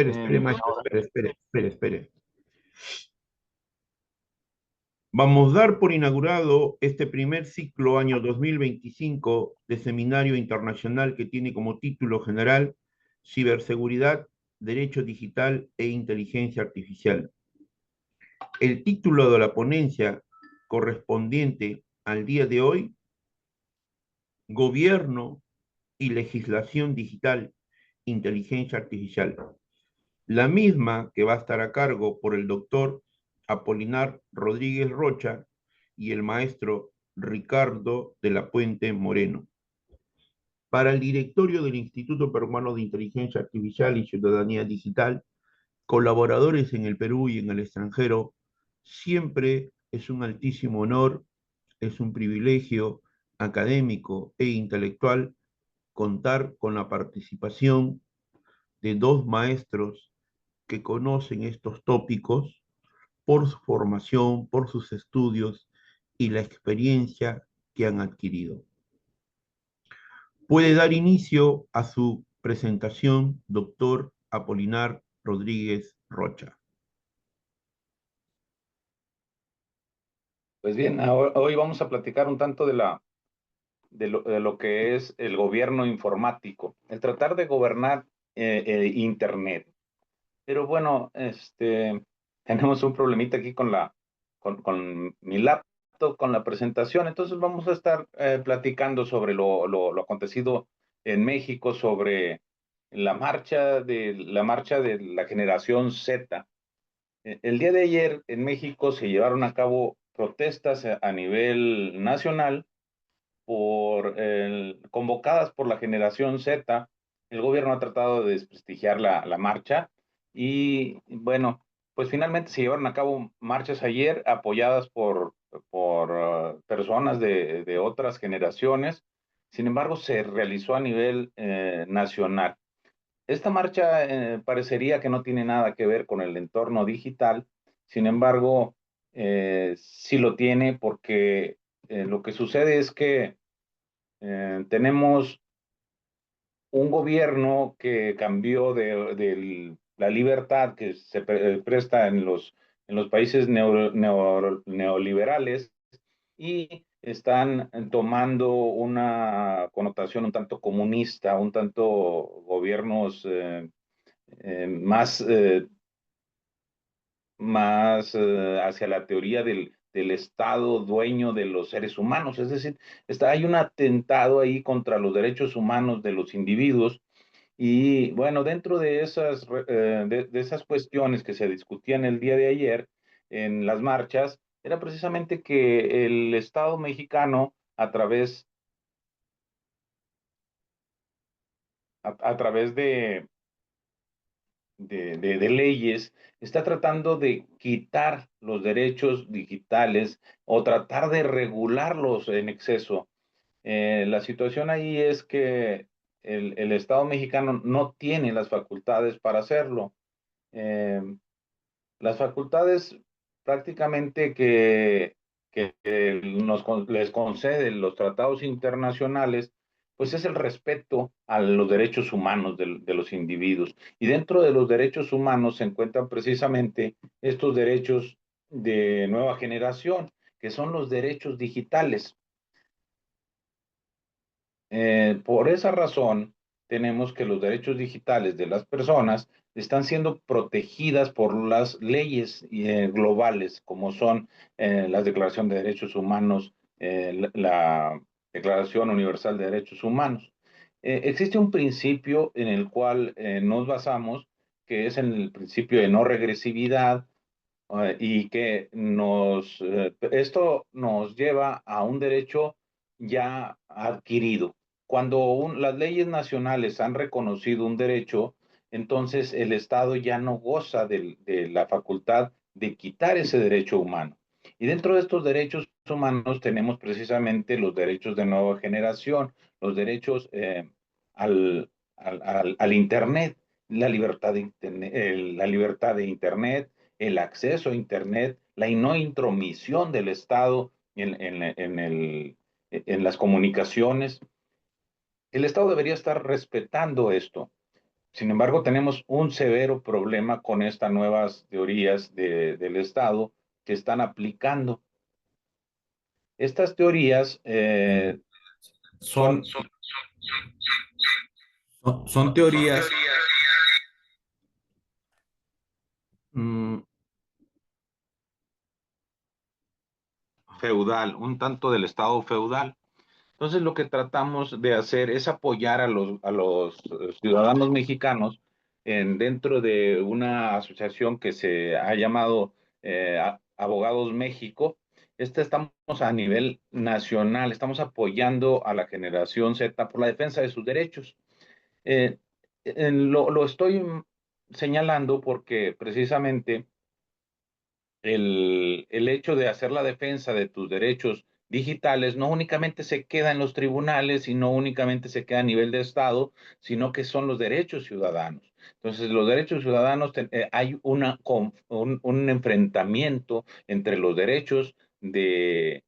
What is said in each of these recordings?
espere, maestro, Ahora, espere. Vamos a dar por inaugurado este primer ciclo año 2025 de seminario internacional que tiene como título general Ciberseguridad, Derecho Digital e Inteligencia Artificial. El título de la ponencia correspondiente al día de hoy, Gobierno y Legislación Digital, Inteligencia Artificial. La misma que va a estar a cargo por el doctor Apolinar Rodríguez Rocha y el maestro Ricardo de la Puente Moreno. Para el directorio del Instituto Peruano de Inteligencia Artificial y Ciudadanía Digital, colaboradores en el Perú y en el extranjero, siempre es un altísimo honor, es un privilegio académico e intelectual contar con la participación de dos maestros que conocen estos tópicos por su formación, por sus estudios y la experiencia que han adquirido. Puede dar inicio a su presentación, doctor Apolinar Rodríguez Rocha. pues bien, hoy vamos a platicar un tanto de lo que es el gobierno informático, el tratar de gobernar Internet. Pero bueno, tenemos un problemita aquí con mi laptop, con la presentación. Entonces vamos a estar platicando sobre lo acontecido en México, sobre la marcha de la generación Z. El día de ayer en México se llevaron a cabo protestas a nivel nacional convocadas por la generación Z. El gobierno ha tratado de desprestigiar la marcha y bueno, pues finalmente se llevaron a cabo marchas ayer apoyadas por personas de otras generaciones. Sin embargo, se realizó a nivel nacional. Esta marcha parecería que no tiene nada que ver con el entorno digital. Sin embargo, sí lo tiene, porque lo que sucede es que tenemos un gobierno que cambió de la libertad que se presta en los países neoliberales, y están tomando una connotación un tanto comunista, un tanto gobiernos más hacia la teoría del Estado dueño de los seres humanos. Es decir, hay un atentado ahí contra los derechos humanos de los individuos. Y bueno, dentro de esas cuestiones que se discutían el día de ayer en las marchas, era precisamente que el Estado mexicano, a través de leyes, está tratando de quitar los derechos digitales o tratar de regularlos en exceso. La situación ahí es que el Estado mexicano no tiene las facultades para hacerlo. Eh, las facultades prácticamente que les conceden los tratados internacionales, pues es el respeto a los derechos humanos de los individuos. Y dentro de los derechos humanos se encuentran precisamente estos derechos de nueva generación, que son los derechos digitales. Por esa razón, tenemos que los derechos digitales de las personas están siendo protegidas por las leyes globales, como son la Declaración de Derechos Humanos, la Declaración Universal de Derechos Humanos. Existe un principio en el cual nos basamos, que es en el principio de no regresividad, y que esto nos lleva a un derecho ya adquirido. Cuando las leyes nacionales han reconocido un derecho, entonces el Estado ya no goza de la facultad de quitar ese derecho humano. Y dentro de estos derechos humanos tenemos precisamente los derechos de nueva generación, los derechos al Internet, la libertad de Internet, el acceso a Internet, la no intromisión del Estado en las comunicaciones. El Estado debería estar respetando esto. Sin embargo, tenemos un severo problema con estas nuevas teorías del Estado que están aplicando. Estas teorías Son, son, son teorías. Mm, feudal, un tanto del Estado feudal. Entonces, lo que tratamos de hacer es apoyar a los ciudadanos mexicanos dentro de una asociación que se ha llamado Abogados México. Estamos a nivel nacional, estamos apoyando a la generación Z por la defensa de sus derechos. Eh, lo estoy señalando porque precisamente el hecho de hacer la defensa de tus derechos digitales no únicamente se queda en los tribunales y no únicamente se queda a nivel de Estado, sino que son los derechos ciudadanos. Entonces, los derechos ciudadanos, hay un enfrentamiento entre los derechos de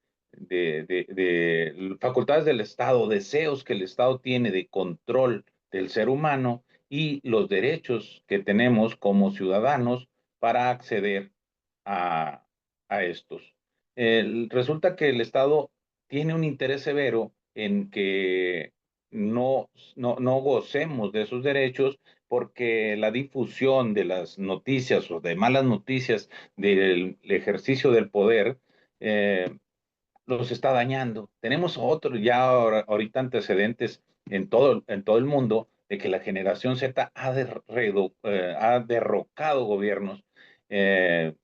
facultades del Estado, deseos que el Estado tiene de control del ser humano y los derechos que tenemos como ciudadanos para acceder a, a estos. Resulta que el Estado tiene un interés severo en que no gocemos de esos derechos porque la difusión de las noticias o de malas noticias del ejercicio del poder eh, los está dañando. Tenemos otros ya ahorita antecedentes en todo el mundo de que la generación Z ha derrocado gobiernos. Eh,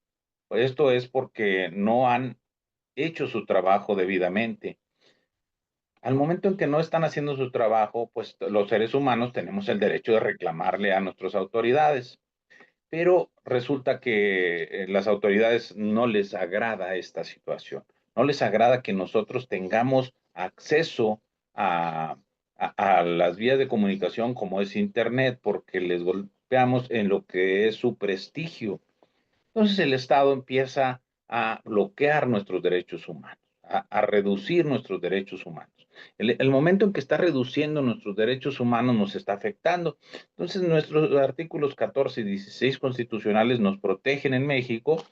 Esto es porque no han hecho su trabajo debidamente. Al momento en que no están haciendo su trabajo, pues los seres humanos tenemos el derecho de reclamarle a nuestras autoridades. Pero resulta que las autoridades no les agrada esta situación. No les agrada que nosotros tengamos acceso a, a las vías de comunicación como es Internet, porque les golpeamos en lo que es su prestigio. Entonces el Estado empieza a bloquear nuestros derechos humanos, a reducir nuestros derechos humanos. El momento en que está reduciendo nuestros derechos humanos nos está afectando. Entonces nuestros artículos 14 y 16 constitucionales nos protegen en México,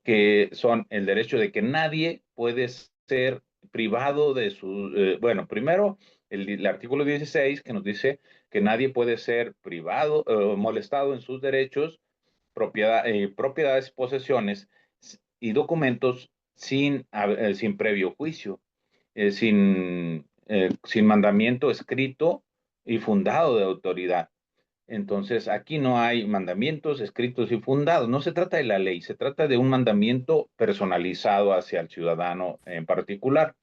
que son el derecho de que nadie puede ser privado de su, bueno, primero el artículo 16 que nos dice que nadie puede ser privado o molestado en sus derechos propiedades, posesiones y documentos sin previo juicio, sin mandamiento escrito y fundado de autoridad. Entonces, aquí no hay mandamientos escritos y fundados. No se trata de la ley, se trata de un mandamiento personalizado hacia el ciudadano en particular.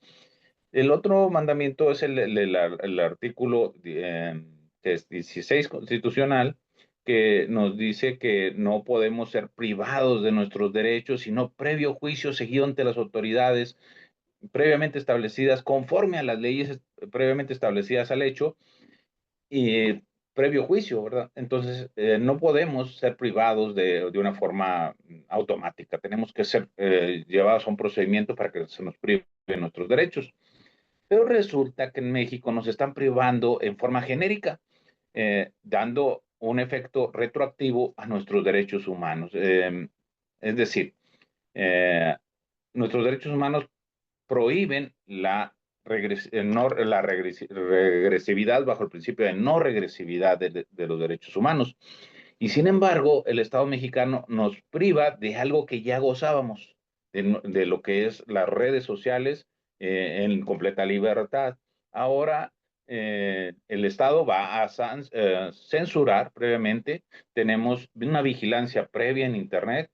El otro mandamiento es el artículo que es 16 constitucional, que nos dice que no podemos ser privados de nuestros derechos, sino previo juicio seguido ante las autoridades previamente establecidas, conforme a las leyes previamente establecidas al hecho, y previo juicio, ¿verdad? Entonces, no podemos ser privados de una forma automática. Tenemos que ser llevados a un procedimiento para que se nos prive de nuestros derechos. Pero resulta que en México nos están privando en forma genérica, dando un efecto retroactivo a nuestros derechos humanos. Es decir, eh, nuestros derechos humanos prohíben regresividad bajo el principio de no regresividad de los derechos humanos. Y sin embargo, el Estado mexicano nos priva de algo que ya gozábamos, de lo que es las redes sociales en completa libertad. Ahora, el Estado va a censurar previamente, tenemos una vigilancia previa en Internet.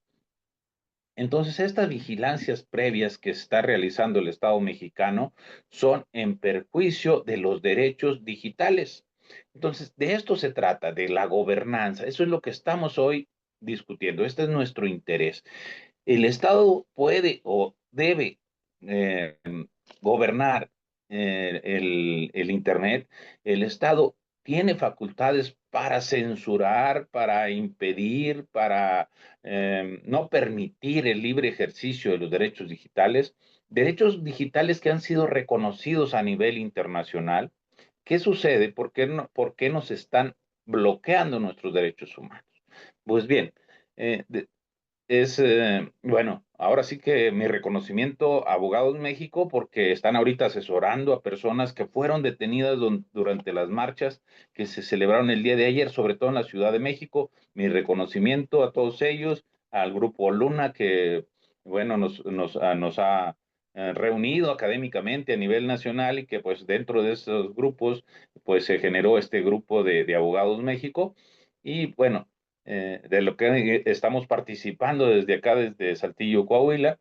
Entonces, estas vigilancias previas que está realizando el Estado mexicano son en perjuicio de los derechos digitales. Entonces, de esto se trata, de la gobernanza. Eso es lo que estamos hoy discutiendo. Este es nuestro interés. El Estado puede o debe eh, gobernar el Internet. El Estado tiene facultades para censurar, para impedir, para no permitir el libre ejercicio de los derechos digitales que han sido reconocidos a nivel internacional. ¿Qué sucede? ¿Por qué nos están bloqueando nuestros derechos humanos. Pues bien, bueno, ahora sí que mi reconocimiento a Abogados México, porque están ahorita asesorando a personas que fueron detenidas durante las marchas que se celebraron el día de ayer, sobre todo en la Ciudad de México. Mi reconocimiento a todos ellos, al Grupo Luna, que, bueno, nos ha reunido académicamente a nivel nacional, y que pues dentro de esos grupos pues se generó este grupo de Abogados México. Y bueno, de lo que estamos participando desde acá, desde Saltillo, Coahuila,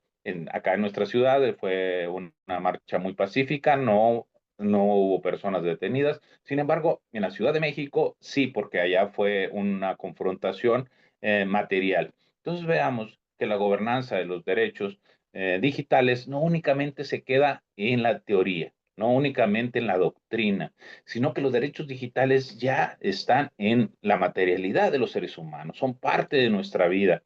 acá en nuestra ciudad. Fue una marcha muy pacífica, no hubo personas detenidas. Sin embargo, en la Ciudad de México sí, porque allá fue una confrontación material. Entonces veamos que la gobernanza de los derechos digitales no únicamente se queda en la teoría, no únicamente en la doctrina, sino que los derechos digitales ya están en la materialidad de los seres humanos, son parte de nuestra vida.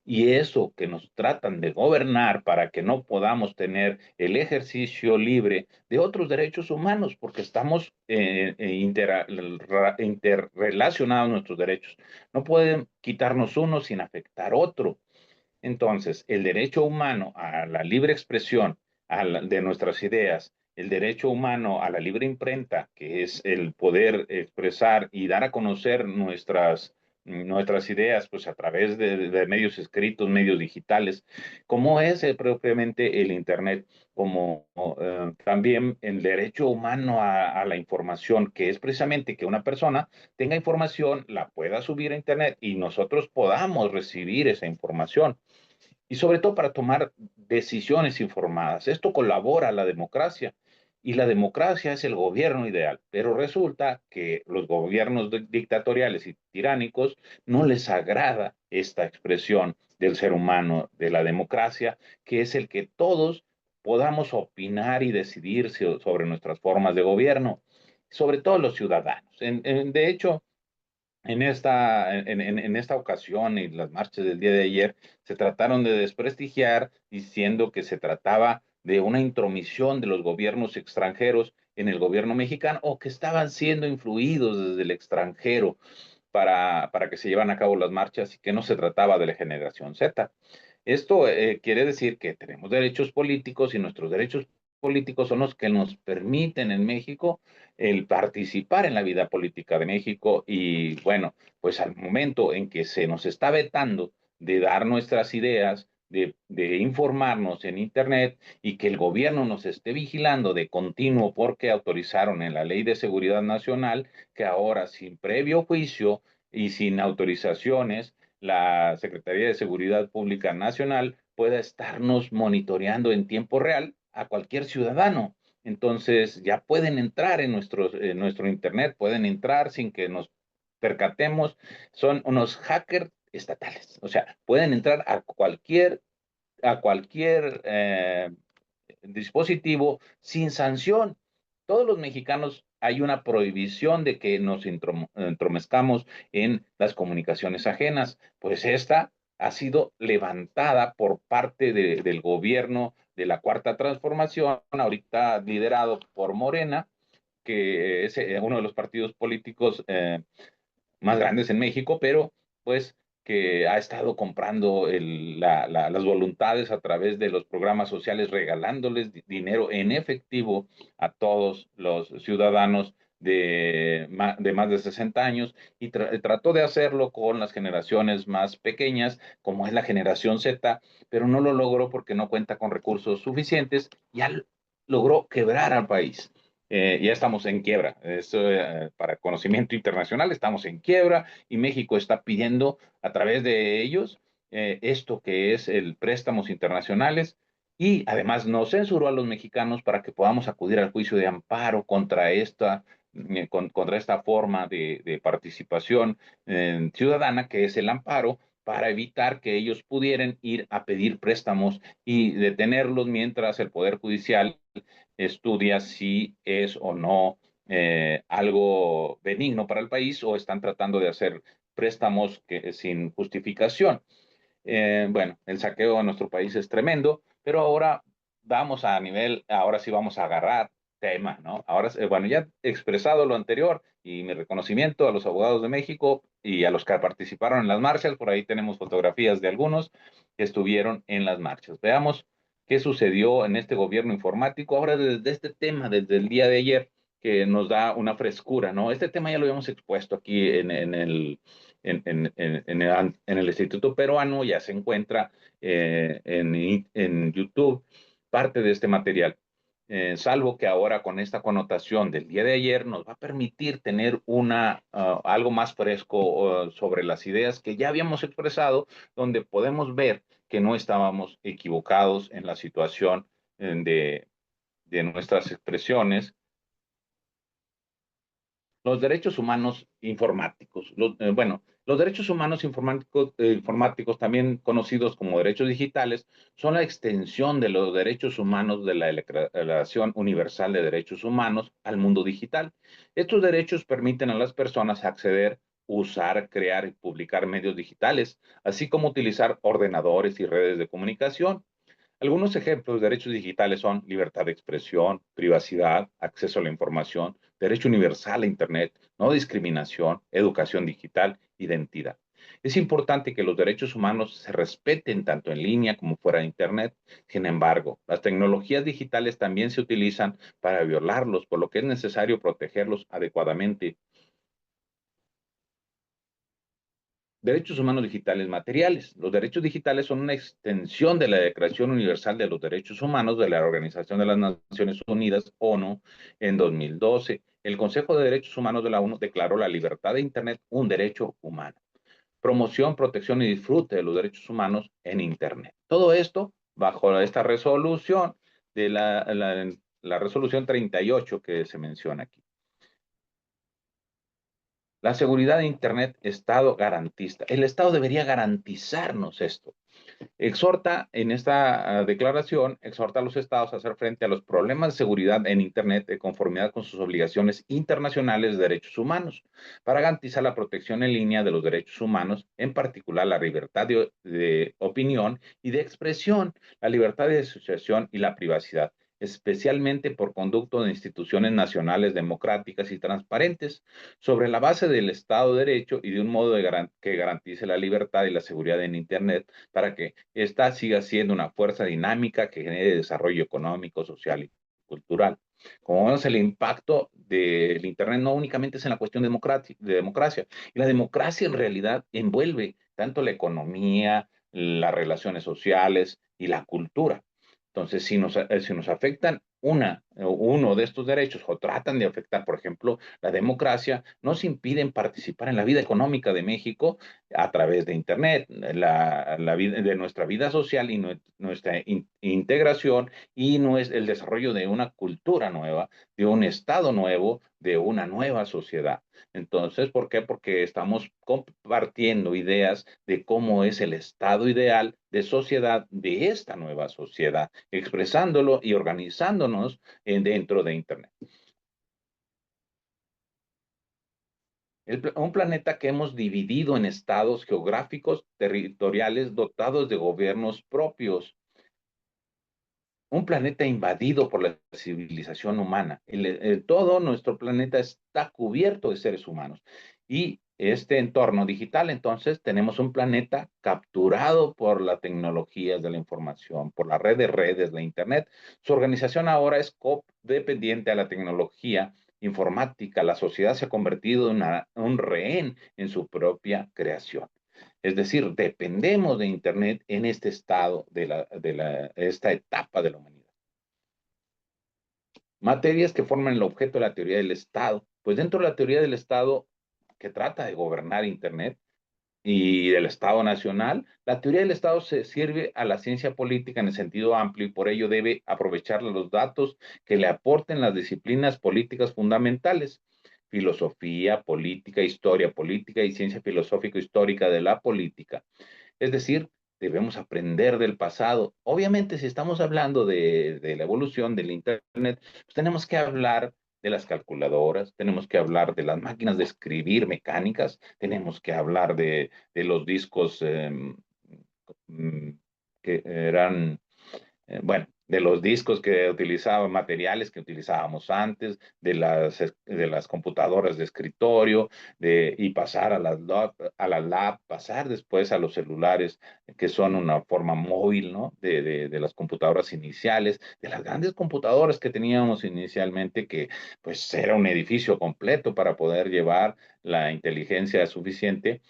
Y eso que nos tratan de gobernar para que no podamos tener el ejercicio libre de otros derechos humanos, porque estamos interrelacionados nuestros derechos. No pueden quitarnos uno sin afectar otro. Entonces, el derecho humano a la libre expresión de nuestras ideas, el derecho humano a la libre imprenta, que es el poder expresar y dar a conocer nuestras ideas, pues a través de medios escritos, medios digitales, como es propiamente el Internet, como también el derecho humano a la información, que es precisamente que una persona tenga información, la pueda subir a Internet y nosotros podamos recibir esa información, y sobre todo para tomar decisiones informadas. Esto colabora a la democracia, y la democracia es el gobierno ideal, pero resulta que los gobiernos dictatoriales y tiránicos no les agrada esta expresión del ser humano, de la democracia, que es el que todos podamos opinar y decidir sobre nuestras formas de gobierno, sobre todo los ciudadanos. De hecho, en esta ocasión y las marchas del día de ayer se trataron de desprestigiar, diciendo que se trataba de una intromisión de los gobiernos extranjeros en el gobierno mexicano, o que estaban siendo influidos desde el extranjero para que se llevan a cabo las marchas, y que no se trataba de la generación Z. Esto quiere decir que tenemos derechos políticos, y nuestros derechos políticos son los que nos permiten en México el participar en la vida política de México. Y bueno, pues al momento en que se nos está vetando de dar nuestras ideas, de informarnos en Internet, y que el gobierno nos esté vigilando de continuo porque autorizaron en la Ley de Seguridad Nacional que ahora, sin previo juicio y sin autorizaciones, la Secretaría de Seguridad Pública Nacional pueda estarnos monitoreando en tiempo real a cualquier ciudadano. Entonces ya pueden entrar en nuestro Internet, pueden entrar sin que nos percatemos. Son unos hackers estatales, o sea, pueden entrar a cualquier dispositivo sin sanción. Todos los mexicanos, hay una prohibición de que nos entromezcamos en las comunicaciones ajenas, pues esta ha sido levantada por parte del gobierno de la Cuarta Transformación, ahorita liderado por Morena, que es uno de los partidos políticos más grandes en México, pero pues que ha estado comprando las voluntades a través de los programas sociales, regalándoles dinero en efectivo a todos los ciudadanos de más de 60 años, y trató de hacerlo con las generaciones más pequeñas, como es la generación Z, pero no lo logró porque no cuenta con recursos suficientes. Ya logró quebrar al país. Ya estamos en quiebra. Eso, para conocimiento internacional, estamos en quiebra, y México está pidiendo a través de ellos esto que es el préstamos internacionales, y además nos censuró a los mexicanos para que podamos acudir al juicio de amparo contra esta forma de participación ciudadana, que es el amparo, para evitar que ellos pudieran ir a pedir préstamos y detenerlos mientras el Poder Judicial estudia si es o no algo benigno para el país, o están tratando de hacer préstamos sin justificación. Bueno, el saqueo a nuestro país es tremendo, pero ahora sí vamos a agarrar tema, ¿no? Ahora, bueno, ya he expresado lo anterior y mi reconocimiento a los abogados de México y a los que participaron en las marchas. Por ahí tenemos fotografías de algunos que estuvieron en las marchas. Veamos qué sucedió en este gobierno informático. Ahora, desde este tema, desde el día de ayer, que nos da una frescura, ¿no? Este tema ya lo habíamos expuesto aquí en el Instituto Peruano, ya se encuentra en YouTube parte de este material. Salvo que ahora con esta connotación del día de ayer nos va a permitir tener algo más fresco sobre las ideas que ya habíamos expresado, donde podemos ver que no estábamos equivocados en la situación de nuestras expresiones. Los derechos humanos informáticos. Los derechos humanos informáticos, también conocidos como derechos digitales, son la extensión de los derechos humanos de la Declaración Universal de Derechos Humanos al mundo digital. Estos derechos permiten a las personas acceder, usar, crear y publicar medios digitales, así como utilizar ordenadores y redes de comunicación. Algunos ejemplos de derechos digitales son libertad de expresión, privacidad, acceso a la información, derecho universal a Internet, no discriminación, educación digital, identidad. Es importante que los derechos humanos se respeten tanto en línea como fuera de Internet. Sin embargo, las tecnologías digitales también se utilizan para violarlos, por lo que es necesario protegerlos adecuadamente. Derechos humanos digitales materiales. Los derechos digitales son una extensión de la Declaración Universal de los Derechos Humanos de la Organización de las Naciones Unidas, ONU, en 2012. El Consejo de Derechos Humanos de la ONU declaró la libertad de Internet un derecho humano. Promoción, protección y disfrute de los derechos humanos en Internet. Todo esto bajo esta resolución de la resolución 38 que se menciona aquí. La seguridad de Internet, Estado garantista. El Estado debería garantizarnos esto. Exhorta en esta declaración, exhorta a los estados a hacer frente a los problemas de seguridad en Internet de conformidad con sus obligaciones internacionales de derechos humanos, para garantizar la protección en línea de los derechos humanos, en particular la libertad de opinión y de expresión, la libertad de asociación y la privacidad, especialmente por conducto de instituciones nacionales democráticas y transparentes, sobre la base del Estado de Derecho y de un modo que garantice la libertad y la seguridad en Internet, para que ésta siga siendo una fuerza dinámica que genere desarrollo económico, social y cultural. Como vemos, el impacto del Internet no únicamente es en la cuestión de democracia, y la democracia en realidad envuelve tanto la economía, las relaciones sociales y la cultura. Entonces, si nos afectan uno de estos derechos o tratan de afectar, por ejemplo, la democracia, nos impiden participar en la vida económica de México a través de Internet, de nuestra vida social y nuestra integración, y no es el desarrollo de una cultura nueva, de un Estado nuevo, de una nueva sociedad. Entonces, ¿por qué? Porque estamos compartiendo ideas de cómo es el estado ideal de sociedad de esta nueva sociedad, expresándolo y organizándonos dentro de Internet. Un planeta que hemos dividido en estados geográficos, territoriales, dotados de gobiernos propios. Un planeta invadido por la civilización humana. Todo nuestro planeta está cubierto de seres humanos. Y este entorno digital, entonces, tenemos un planeta capturado por las tecnologías de la información, por la red de redes, la Internet. Su organización ahora es codependiente a la tecnología informática. La sociedad se ha convertido en un rehén en su propia creación. Es decir, dependemos de Internet en este estado esta etapa de la humanidad. Materias que forman el objeto de la teoría del Estado. Pues dentro de la teoría del Estado, que trata de gobernar Internet y del Estado nacional, la teoría del Estado se sirve a la ciencia política en el sentido amplio, y por ello debe aprovechar los datos que le aporten las disciplinas políticas fundamentales: filosofía, política, historia política y ciencia filosófico-histórica de la política. Es decir, debemos aprender del pasado. Obviamente, si estamos hablando de la evolución del Internet, pues tenemos que hablar de las calculadoras, tenemos que hablar de las máquinas de escribir mecánicas, tenemos que hablar de los discos que eran, bueno, de los discos que utilizaban, materiales que utilizábamos antes, de las computadoras de escritorio, y pasar a la lab, pasar después a los celulares, que son una forma móvil, ¿no? De las computadoras iniciales, de las grandes computadoras que teníamos inicialmente, que pues era un edificio completo para poder llevar la inteligencia suficiente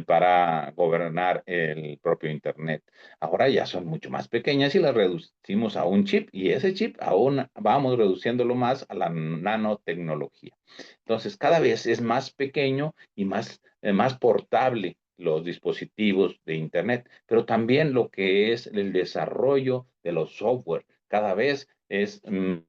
para gobernar el propio Internet. Ahora ya son mucho más pequeñas y las reducimos a un chip, y ese chip aún vamos reduciéndolo más a la nanotecnología. Entonces, cada vez es más pequeño y más portable los dispositivos de Internet, pero también lo que es el desarrollo de los software. Cada vez es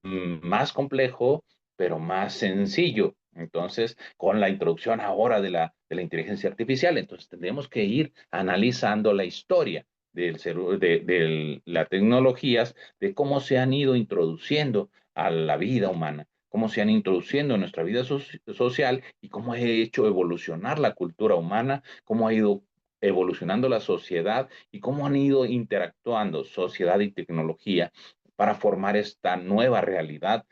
más complejo, pero más sencillo. Entonces, con la introducción ahora de la inteligencia artificial, entonces tendremos que ir analizando la historia de las tecnologías, de cómo se han ido introduciendo a la vida humana, cómo se han introduciendo en nuestra vida social, y cómo ha hecho evolucionar la cultura humana, cómo ha ido evolucionando la sociedad y cómo han ido interactuando sociedad y tecnología para formar esta nueva realidad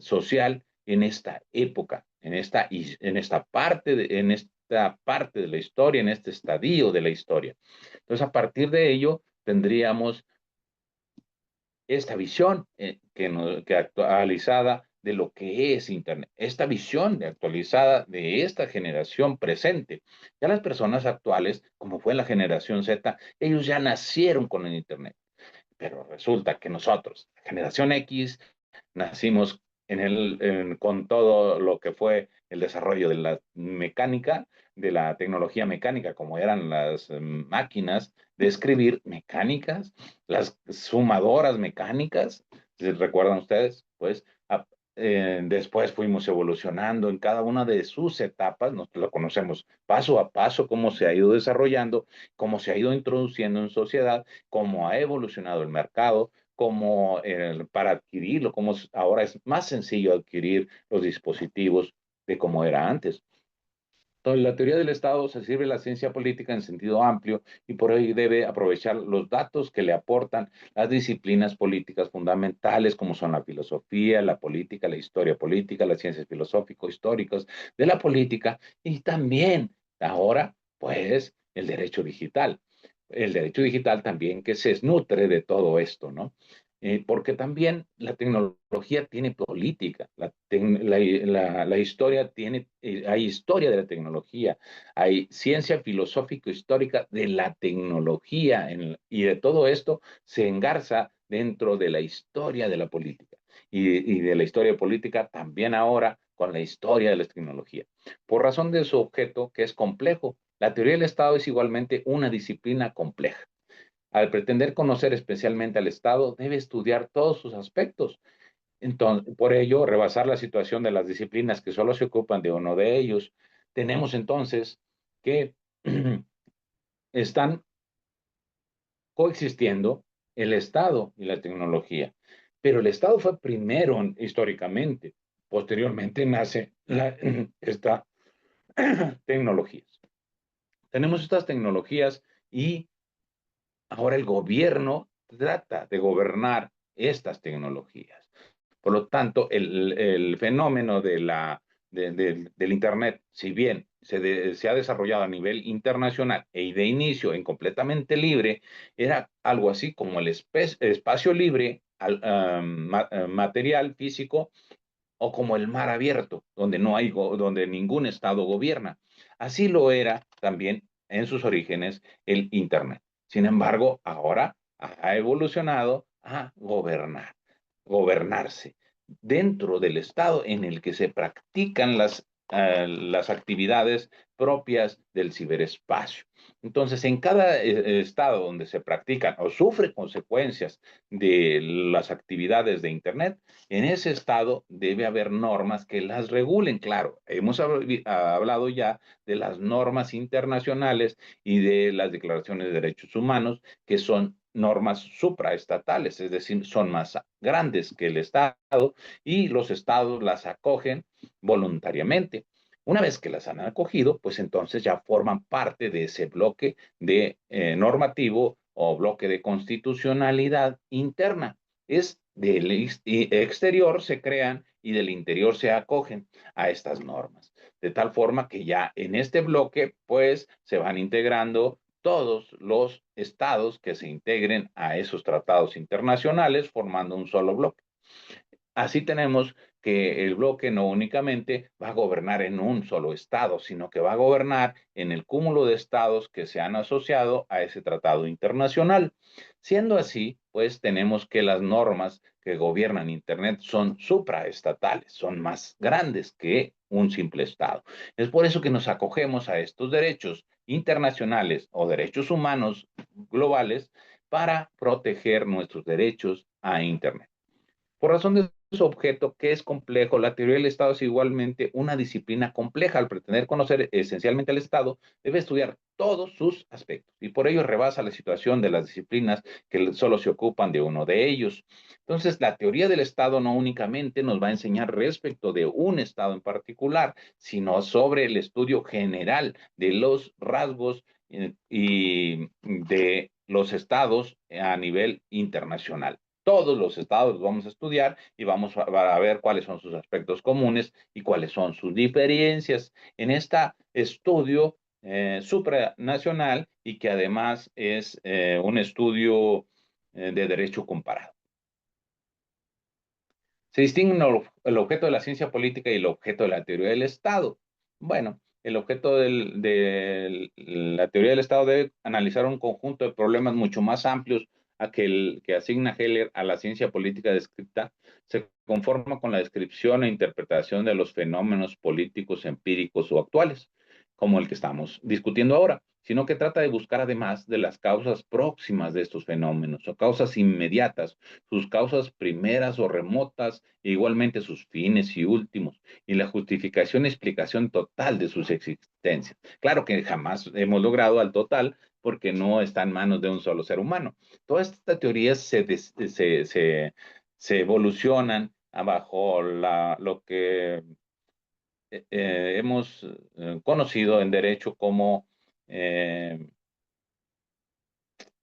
social en esta época, en esta parte de la historia, en este estadio de la historia. Entonces, a partir de ello, tendríamos esta visión que actualizada de lo que es Internet, esta visión actualizada de esta generación presente. Ya las personas actuales, como fue la generación Z, ellos ya nacieron con el Internet, pero resulta que nosotros, la generación X, nacimos con todo lo que fue el desarrollo de la mecánica, de la tecnología mecánica, como eran las máquinas de escribir mecánicas, las sumadoras mecánicas, ¿se recuerdan ustedes? Pues después fuimos evolucionando en cada una de sus etapas, nosotros lo conocemos paso a paso, cómo se ha ido desarrollando, cómo se ha ido introduciendo en sociedad, cómo ha evolucionado el mercado, como para adquirirlo, como ahora es más sencillo adquirir los dispositivos de como era antes. Entonces, la teoría del Estado se sirve de la ciencia política en sentido amplio, y por ello debe aprovechar los datos que le aportan las disciplinas políticas fundamentales, como son la filosofía, la política, la historia política, las ciencias filosófico-históricas de la política, y también ahora, pues, el derecho digital. El derecho digital también, que se nutre de todo esto, ¿no? Porque también la tecnología tiene política, la historia tiene, hay historia de la tecnología, hay ciencia filosófico-histórica de la tecnología, y de todo esto se engarza dentro de la historia de la política, y de la historia política también ahora con la historia de la tecnología. Por razón de su objeto, que es complejo, la teoría del Estado es igualmente una disciplina compleja. Al pretender conocer especialmente al Estado, debe estudiar todos sus aspectos. Entonces, por ello, rebasar la situación de las disciplinas que solo se ocupan de uno de ellos. Tenemos entonces que están coexistiendo el Estado y la tecnología. Pero el Estado fue primero históricamente. Posteriormente nace esta tecnologías. Tenemos estas tecnologías, y ahora el gobierno trata de gobernar estas tecnologías. Por lo tanto, el fenómeno del Internet, si bien se ha desarrollado a nivel internacional y de inicio en completamente libre, era algo así como el espacio libre material físico, o como el mar abierto, donde ningún estado gobierna. Así lo era también en sus orígenes el Internet. Sin embargo, ahora ha evolucionado a gobernarse dentro del estado en el que se practican las actividades propias del ciberespacio. Entonces, en cada estado donde se practican o sufre consecuencias de las actividades de Internet, en ese estado debe haber normas que las regulen. Claro, hemos hablado ya de las normas internacionales y de las declaraciones de derechos humanos, que son normas supraestatales, es decir, son más grandes que el Estado, y los estados las acogen voluntariamente. Una vez que las han acogido, pues entonces ya forman parte de ese bloque de normativo, o bloque de constitucionalidad interna. es del exterior se crean y del interior se acogen a estas normas. De tal forma que ya en este bloque, pues, se van integrando todos los estados que se integren a esos tratados internacionales, formando un solo bloque. Así tenemos que el bloque no únicamente va a gobernar en un solo estado, sino que va a gobernar en el cúmulo de estados que se han asociado a ese tratado internacional. Siendo así, pues tenemos que las normas que gobiernan Internet son supraestatales, son más grandes que un simple estado. Es por eso que nos acogemos a estos derechos internacionales o derechos humanos globales para proteger nuestros derechos a Internet. Por razón de su objeto, que es complejo, la teoría del Estado es igualmente una disciplina compleja. Al pretender conocer esencialmente al Estado, debe estudiar todos sus aspectos y por ello rebasa la situación de las disciplinas que solo se ocupan de uno de ellos. Entonces, la teoría del Estado no únicamente nos va a enseñar respecto de un Estado en particular, sino sobre el estudio general de los rasgos y de los estados a nivel internacional. Todos los estados los vamos a estudiar y vamos a ver cuáles son sus aspectos comunes y cuáles son sus diferencias en este estudio supranacional y que además es un estudio de derecho comparado. Se distinguen el objeto de la ciencia política y el objeto de la teoría del Estado. Bueno, el objeto de la teoría del Estado debe analizar un conjunto de problemas mucho más amplios a que asigna Heller a la ciencia política descrita. Se conforma con la descripción e interpretación de los fenómenos políticos empíricos o actuales, como el que estamos discutiendo ahora, sino que trata de buscar además de las causas próximas de estos fenómenos o causas inmediatas, sus causas primeras o remotas, e igualmente sus fines y últimos, y la justificación y explicación total de sus existencias. Claro que jamás hemos logrado al total porque no está en manos de un solo ser humano. Todas estas teorías se evolucionan bajo lo que hemos conocido en derecho como eh,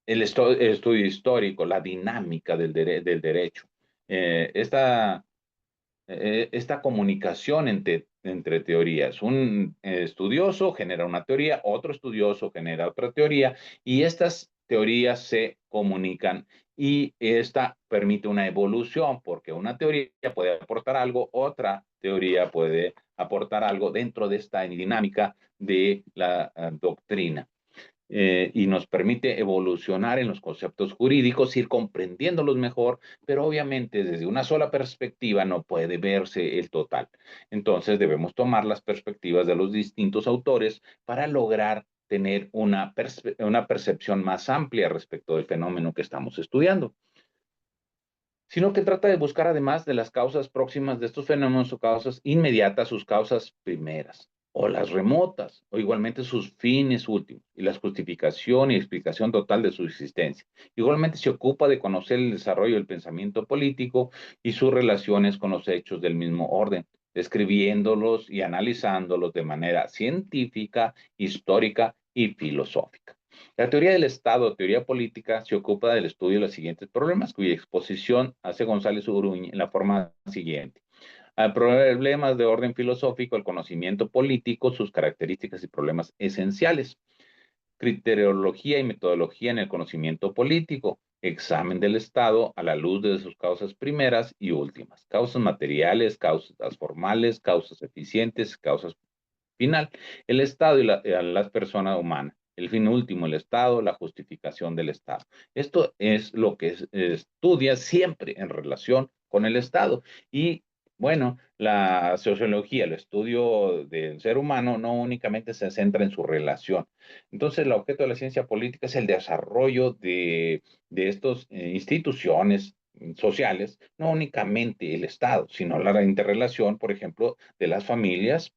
estudio histórico, la dinámica del derecho. Esta esta comunicación entre teorías. Un estudioso genera una teoría, otro estudioso genera otra teoría y estas teorías se comunican y esta permite una evolución porque una teoría puede aportar algo, otra teoría puede aportar algo dentro de esta dinámica de la doctrina y nos permite evolucionar en los conceptos jurídicos, ir comprendiéndolos mejor, pero obviamente desde una sola perspectiva no puede verse el total. Entonces debemos tomar las perspectivas de los distintos autores para lograr tener una percepción más amplia respecto del fenómeno que estamos estudiando, sino que trata de buscar además de las causas próximas de estos fenómenos o causas inmediatas, sus causas primeras o las remotas, o igualmente sus fines últimos, y la justificación y explicación total de su existencia. Igualmente se ocupa de conocer el desarrollo del pensamiento político y sus relaciones con los hechos del mismo orden, describiéndolos y analizándolos de manera científica, histórica y filosófica. La teoría del Estado, teoría política, se ocupa del estudio de los siguientes problemas, cuya exposición hace González Uruña en la forma siguiente. A problemas de orden filosófico, el conocimiento político, sus características y problemas esenciales. Criteriología y metodología en el conocimiento político. Examen del Estado a la luz de sus causas primeras y últimas. Causas materiales, causas formales, causas eficientes, causas final, el Estado y las personas humanas. El fin último, el Estado, la justificación del Estado. Esto es lo que estudia siempre en relación con el Estado. Y bueno, la sociología, el estudio del ser humano, no únicamente se centra en su relación. Entonces, el objeto de la ciencia política es el desarrollo de estas instituciones sociales, no únicamente el Estado, sino la interrelación, por ejemplo, de las familias,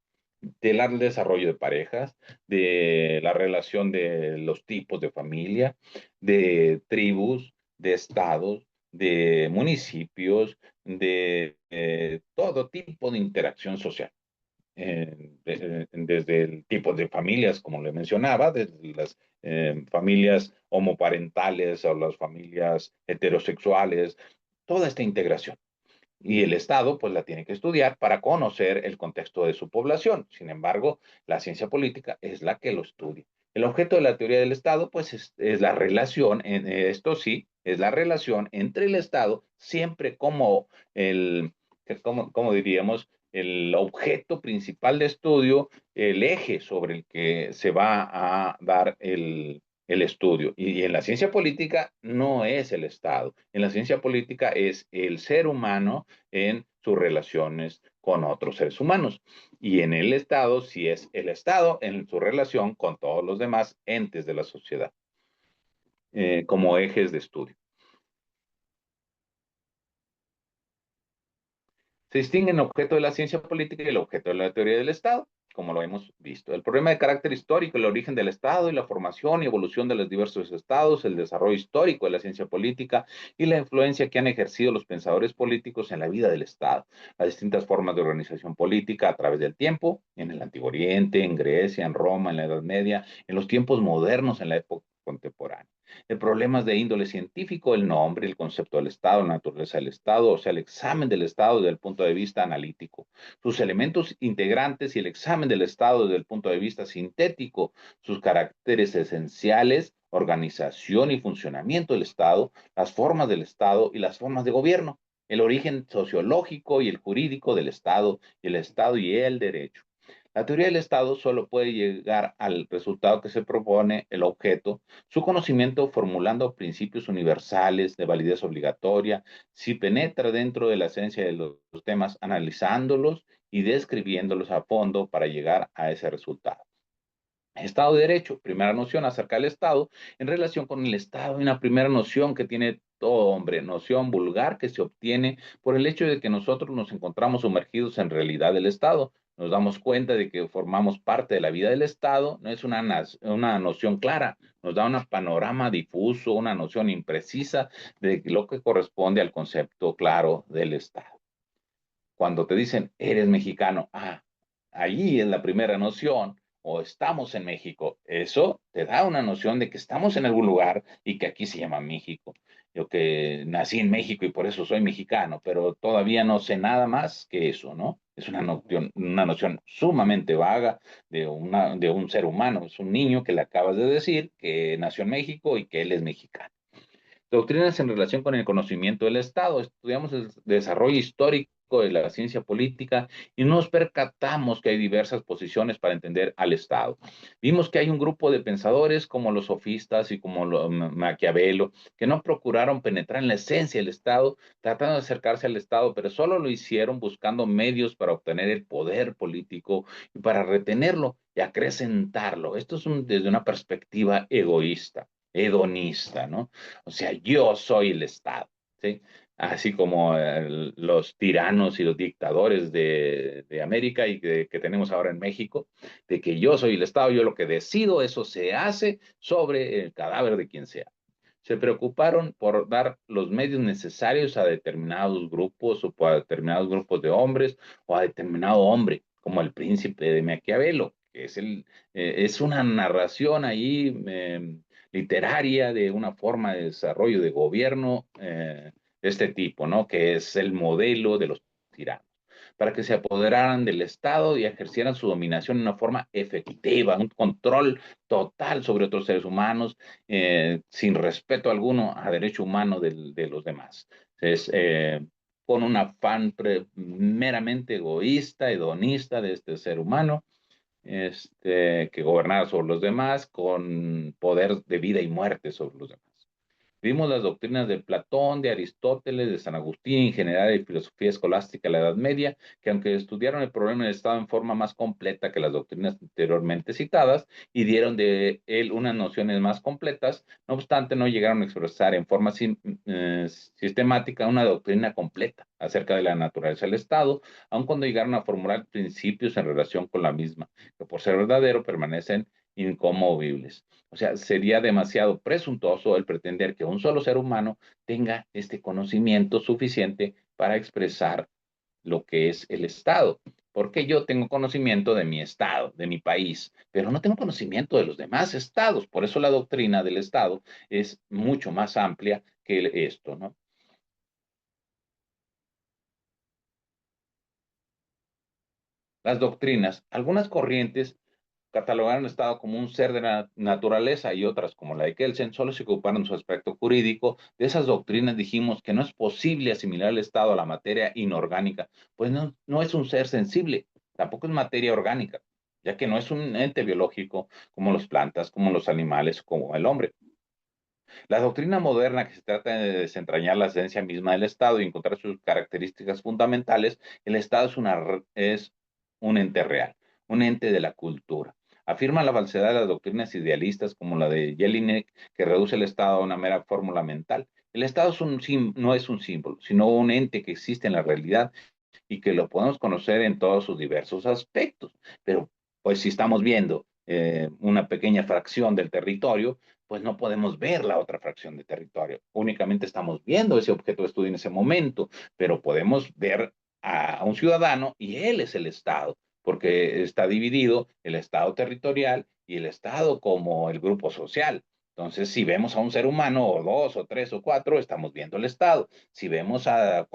del desarrollo de parejas, de la relación de los tipos de familia, de tribus, de estados, de municipios, de todo tipo de interacción social. Desde el tipo de familias, como le mencionaba, desde las familias homoparentales o las familias heterosexuales, toda esta integración. Y el Estado, pues, la tiene que estudiar para conocer el contexto de su población. Sin embargo, la ciencia política es la que lo estudia. El objeto de la teoría del Estado, pues, es la relación, esto sí, es la relación entre el Estado, siempre como como diríamos, el objeto principal de estudio, el eje sobre el que se va a dar el estudio. Y en la ciencia política no es el Estado. En la ciencia política es el ser humano en sus relaciones con otros seres humanos. Y en el Estado, sí es el Estado en su relación con todos los demás entes de la sociedad, como ejes de estudio. Se distinguen el objeto de la ciencia política y el objeto de la teoría del Estado, como lo hemos visto. El problema de carácter histórico, el origen del Estado y la formación y evolución de los diversos estados, el desarrollo histórico de la ciencia política y la influencia que han ejercido los pensadores políticos en la vida del Estado, las distintas formas de organización política a través del tiempo, en el Antiguo Oriente, en Grecia, en Roma, en la Edad Media, en los tiempos modernos, en la época contemporánea. El problema es de índole científico, el nombre, el concepto del Estado, la naturaleza del Estado, o sea, el examen del Estado desde el punto de vista analítico, sus elementos integrantes y el examen del Estado desde el punto de vista sintético, sus caracteres esenciales, organización y funcionamiento del Estado, las formas del Estado y las formas de gobierno, el origen sociológico y el jurídico del Estado y el derecho. La teoría del Estado solo puede llegar al resultado que se propone el objeto, su conocimiento formulando principios universales de validez obligatoria, si penetra dentro de la esencia de los temas, analizándolos y describiéndolos a fondo para llegar a ese resultado. Estado de Derecho, primera noción acerca del Estado en relación con el Estado, una primera noción que tiene todo hombre, noción vulgar que se obtiene por el hecho de que nosotros nos encontramos sumergidos en realidad del Estado. Nos damos cuenta de que formamos parte de la vida del Estado, no es una noción clara, nos da un panorama difuso, una noción imprecisa de lo que corresponde al concepto claro del Estado. Cuando te dicen, eres mexicano, allí es la primera noción, o estamos en México. Eso te da una noción de que estamos en algún lugar y que aquí se llama México. Yo que nací en México y por eso soy mexicano, pero todavía no sé nada más que eso, ¿no? Es una noción sumamente vaga de un ser humano. Es un niño que le acabas de decir que nació en México y que él es mexicano. Doctrinas en relación con el conocimiento del Estado. Estudiamos el desarrollo histórico de la ciencia política y nos percatamos que hay diversas posiciones para entender al Estado. Vimos que hay un grupo de pensadores como los sofistas y como Maquiavelo, que no procuraron penetrar en la esencia del Estado, tratando de acercarse al Estado, pero solo lo hicieron buscando medios para obtener el poder político y para retenerlo y acrecentarlo. Esto es desde una perspectiva egoísta, hedonista, ¿no? O sea, yo soy el Estado, ¿sí? Así como los tiranos y los dictadores de América y que tenemos ahora en México, de que yo soy el Estado, yo lo que decido, eso se hace sobre el cadáver de quien sea. Se preocuparon por dar los medios necesarios a determinados grupos o a determinados grupos de hombres o a determinado hombre, como el príncipe de Maquiavelo, que es una narración ahí literaria de una forma de desarrollo de gobierno de este tipo, ¿no? Que es el modelo de los tiranos, para que se apoderaran del Estado y ejercieran su dominación de una forma efectiva, un control total sobre otros seres humanos, sin respeto alguno a derecho humano de los demás. Es, con un afán meramente egoísta, hedonista de este ser humano, que gobernara sobre los demás con poder de vida y muerte sobre los demás. Vimos las doctrinas de Platón, de Aristóteles, de San Agustín, en general de filosofía escolástica de la Edad Media, que aunque estudiaron el problema del Estado en forma más completa que las doctrinas anteriormente citadas y dieron de él unas nociones más completas, no obstante no llegaron a expresar en forma sistemática una doctrina completa acerca de la naturaleza del Estado, aun cuando llegaron a formular principios en relación con la misma, que por ser verdadero permanecen inconmovibles. O sea, sería demasiado presuntuoso el pretender que un solo ser humano tenga este conocimiento suficiente para expresar lo que es el Estado. Porque yo tengo conocimiento de mi Estado, de mi país, pero no tengo conocimiento de los demás estados. Por eso la doctrina del Estado es mucho más amplia que esto, ¿no? las doctrinas. Algunas corrientes catalogaron al Estado como un ser de la naturaleza y otras, como la de Kelsen, solo se ocuparon de su aspecto jurídico. De esas doctrinas dijimos que no es posible asimilar el Estado a la materia inorgánica, pues no es un ser sensible, tampoco es materia orgánica, ya que no es un ente biológico como las plantas, como los animales, como el hombre. La doctrina moderna, que se trata de desentrañar la esencia misma del Estado y encontrar sus características fundamentales, el Estado es un ente real, un ente de la cultura. Afirma la falsedad de las doctrinas idealistas como la de Jelinek, que reduce el Estado a una mera fórmula mental. El Estado no es un símbolo, sino un ente que existe en la realidad y que lo podemos conocer en todos sus diversos aspectos. Pero, pues, si estamos viendo una pequeña fracción del territorio, pues no podemos ver la otra fracción de territorio. Únicamente estamos viendo ese objeto de estudio en ese momento, pero podemos ver a un ciudadano y él es el Estado, porque está dividido el Estado territorial y el Estado como el grupo social. Entonces, si vemos a un ser humano, o dos, o tres, o cuatro, estamos viendo el Estado. Si vemos a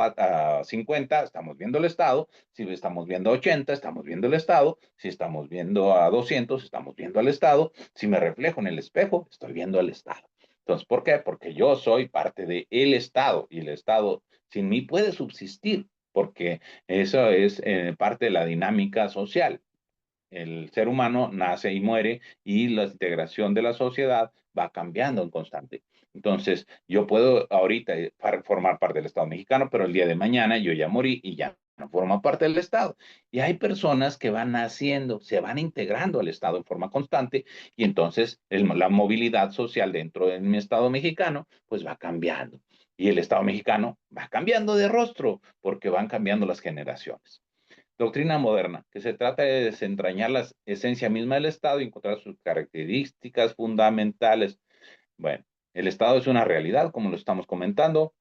50, estamos viendo el Estado. Si estamos viendo a 80, estamos viendo el Estado. Si estamos viendo a 200, estamos viendo al Estado. Si me reflejo en el espejo, estoy viendo al Estado. Entonces, ¿por qué? Porque yo soy parte del Estado y el Estado sin mí puede subsistir, porque eso es parte de la dinámica social. El ser humano nace y muere y la integración de la sociedad va cambiando en constante. Entonces, yo puedo ahorita formar parte del Estado mexicano, pero el día de mañana yo ya morí y ya no forma parte del Estado. Y hay personas que van naciendo, se van integrando al Estado en forma constante y entonces la movilidad social dentro de mi Estado mexicano pues va cambiando. Y el Estado mexicano va cambiando de rostro porque van cambiando las generaciones. Doctrina moderna, que se trata de desentrañar la esencia misma del Estado y encontrar sus características fundamentales. Bueno, el Estado es una realidad, como lo estamos comentando.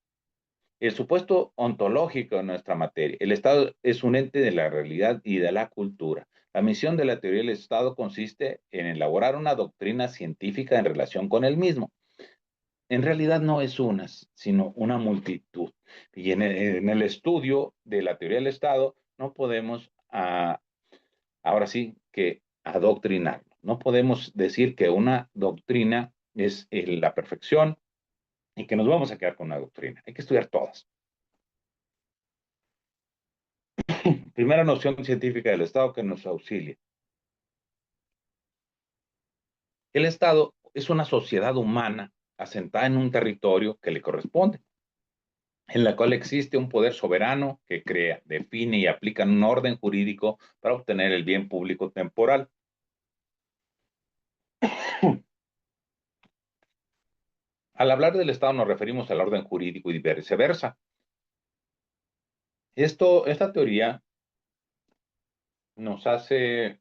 El supuesto ontológico de nuestra materia. El Estado es un ente de la realidad y de la cultura. La misión de la teoría del Estado consiste en elaborar una doctrina científica en relación con el mismo. En realidad no es una, sino una multitud. Y en el estudio de la teoría del Estado no podemos ahora sí que adoctrinar. No podemos decir que una doctrina es la perfección y que nos vamos a quedar con una doctrina. Hay que estudiar todas. Primera noción científica del Estado que nos auxilia. El Estado es una sociedad humana asentada en un territorio que le corresponde, en la cual existe un poder soberano que crea, define y aplica un orden jurídico para obtener el bien público temporal. Al hablar del Estado nos referimos al orden jurídico y viceversa. Esta teoría nos hace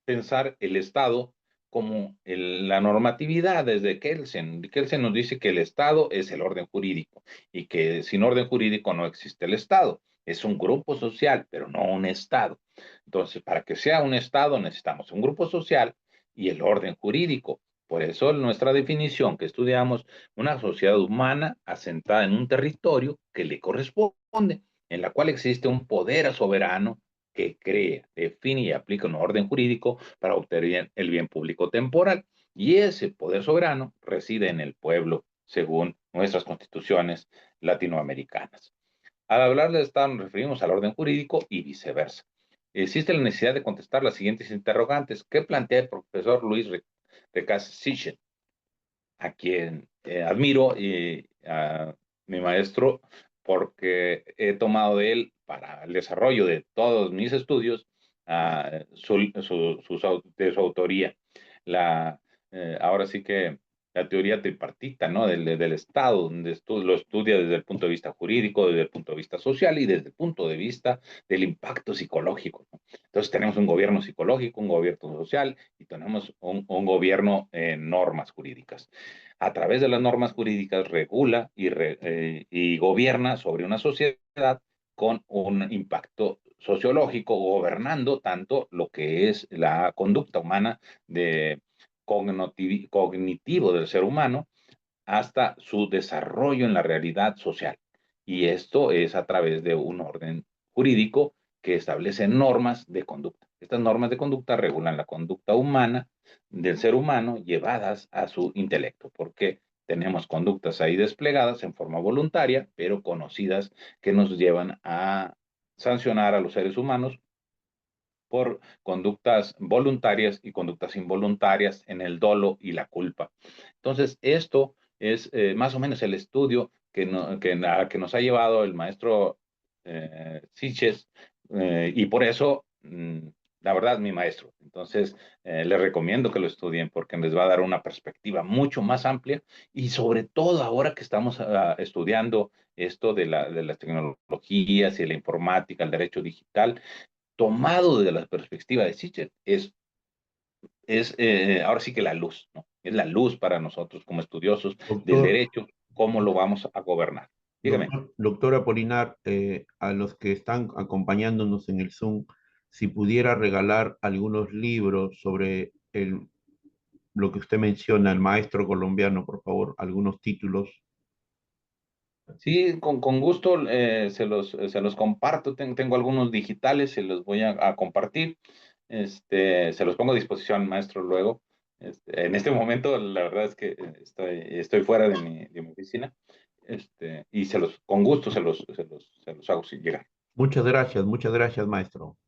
pensar el Estado como la normatividad desde Kelsen. Kelsen nos dice que el Estado es el orden jurídico y que sin orden jurídico no existe el Estado. Es un grupo social, pero no un Estado. Entonces, para que sea un Estado necesitamos un grupo social y el orden jurídico. Por eso nuestra definición que estudiamos, una sociedad humana asentada en un territorio que le corresponde, en la cual existe un poder soberano que crea, define y aplica un orden jurídico para obtener el bien público temporal. Y ese poder soberano reside en el pueblo, según nuestras constituciones latinoamericanas. Al hablar del Estado nos referimos al orden jurídico y viceversa. Existe la necesidad de contestar las siguientes interrogantes que plantea el profesor Luis Recassichen, a quien admiro y a mi maestro porque he tomado de él para el desarrollo de todos mis estudios de su autoría. La, ahora sí que la teoría tripartita, ¿no? Del Estado, donde lo estudia desde el punto de vista jurídico, desde el punto de vista social y desde el punto de vista del impacto psicológico, ¿no? Entonces tenemos un gobierno psicológico, un gobierno social y tenemos un gobierno en normas jurídicas. A través de las normas jurídicas regula y gobierna sobre una sociedad con un impacto sociológico, gobernando tanto lo que es la conducta humana de cognitivo del ser humano hasta su desarrollo en la realidad social. Y esto es a través de un orden jurídico que establecen normas de conducta. Estas normas de conducta regulan la conducta humana del ser humano llevadas a su intelecto, porque tenemos conductas ahí desplegadas en forma voluntaria, pero conocidas, que nos llevan a sancionar a los seres humanos por conductas voluntarias y conductas involuntarias en el dolo y la culpa. Entonces, esto es más o menos el estudio que nos ha llevado el maestro Siches, y por eso, la verdad, mi maestro. Entonces, les recomiendo que lo estudien porque les va a dar una perspectiva mucho más amplia, y sobre todo ahora que estamos estudiando esto de las tecnologías y la informática, el derecho digital, tomado desde la perspectiva de Sitchet, ahora sí que la luz, ¿no? Es la luz para nosotros como estudiosos del Doctor, derecho, cómo lo vamos a gobernar. Dígame. doctor Apolinar, a los que están acompañándonos en el Zoom, si pudiera regalar algunos libros sobre lo que usted menciona, el maestro colombiano, por favor, algunos títulos. Sí, con gusto se los comparto. Tengo algunos digitales, se los voy a compartir. Se los pongo a disposición, maestro, luego. En este momento, la verdad es que estoy fuera de mi oficina. Y con gusto se los hago llegar. Muchas gracias, maestro.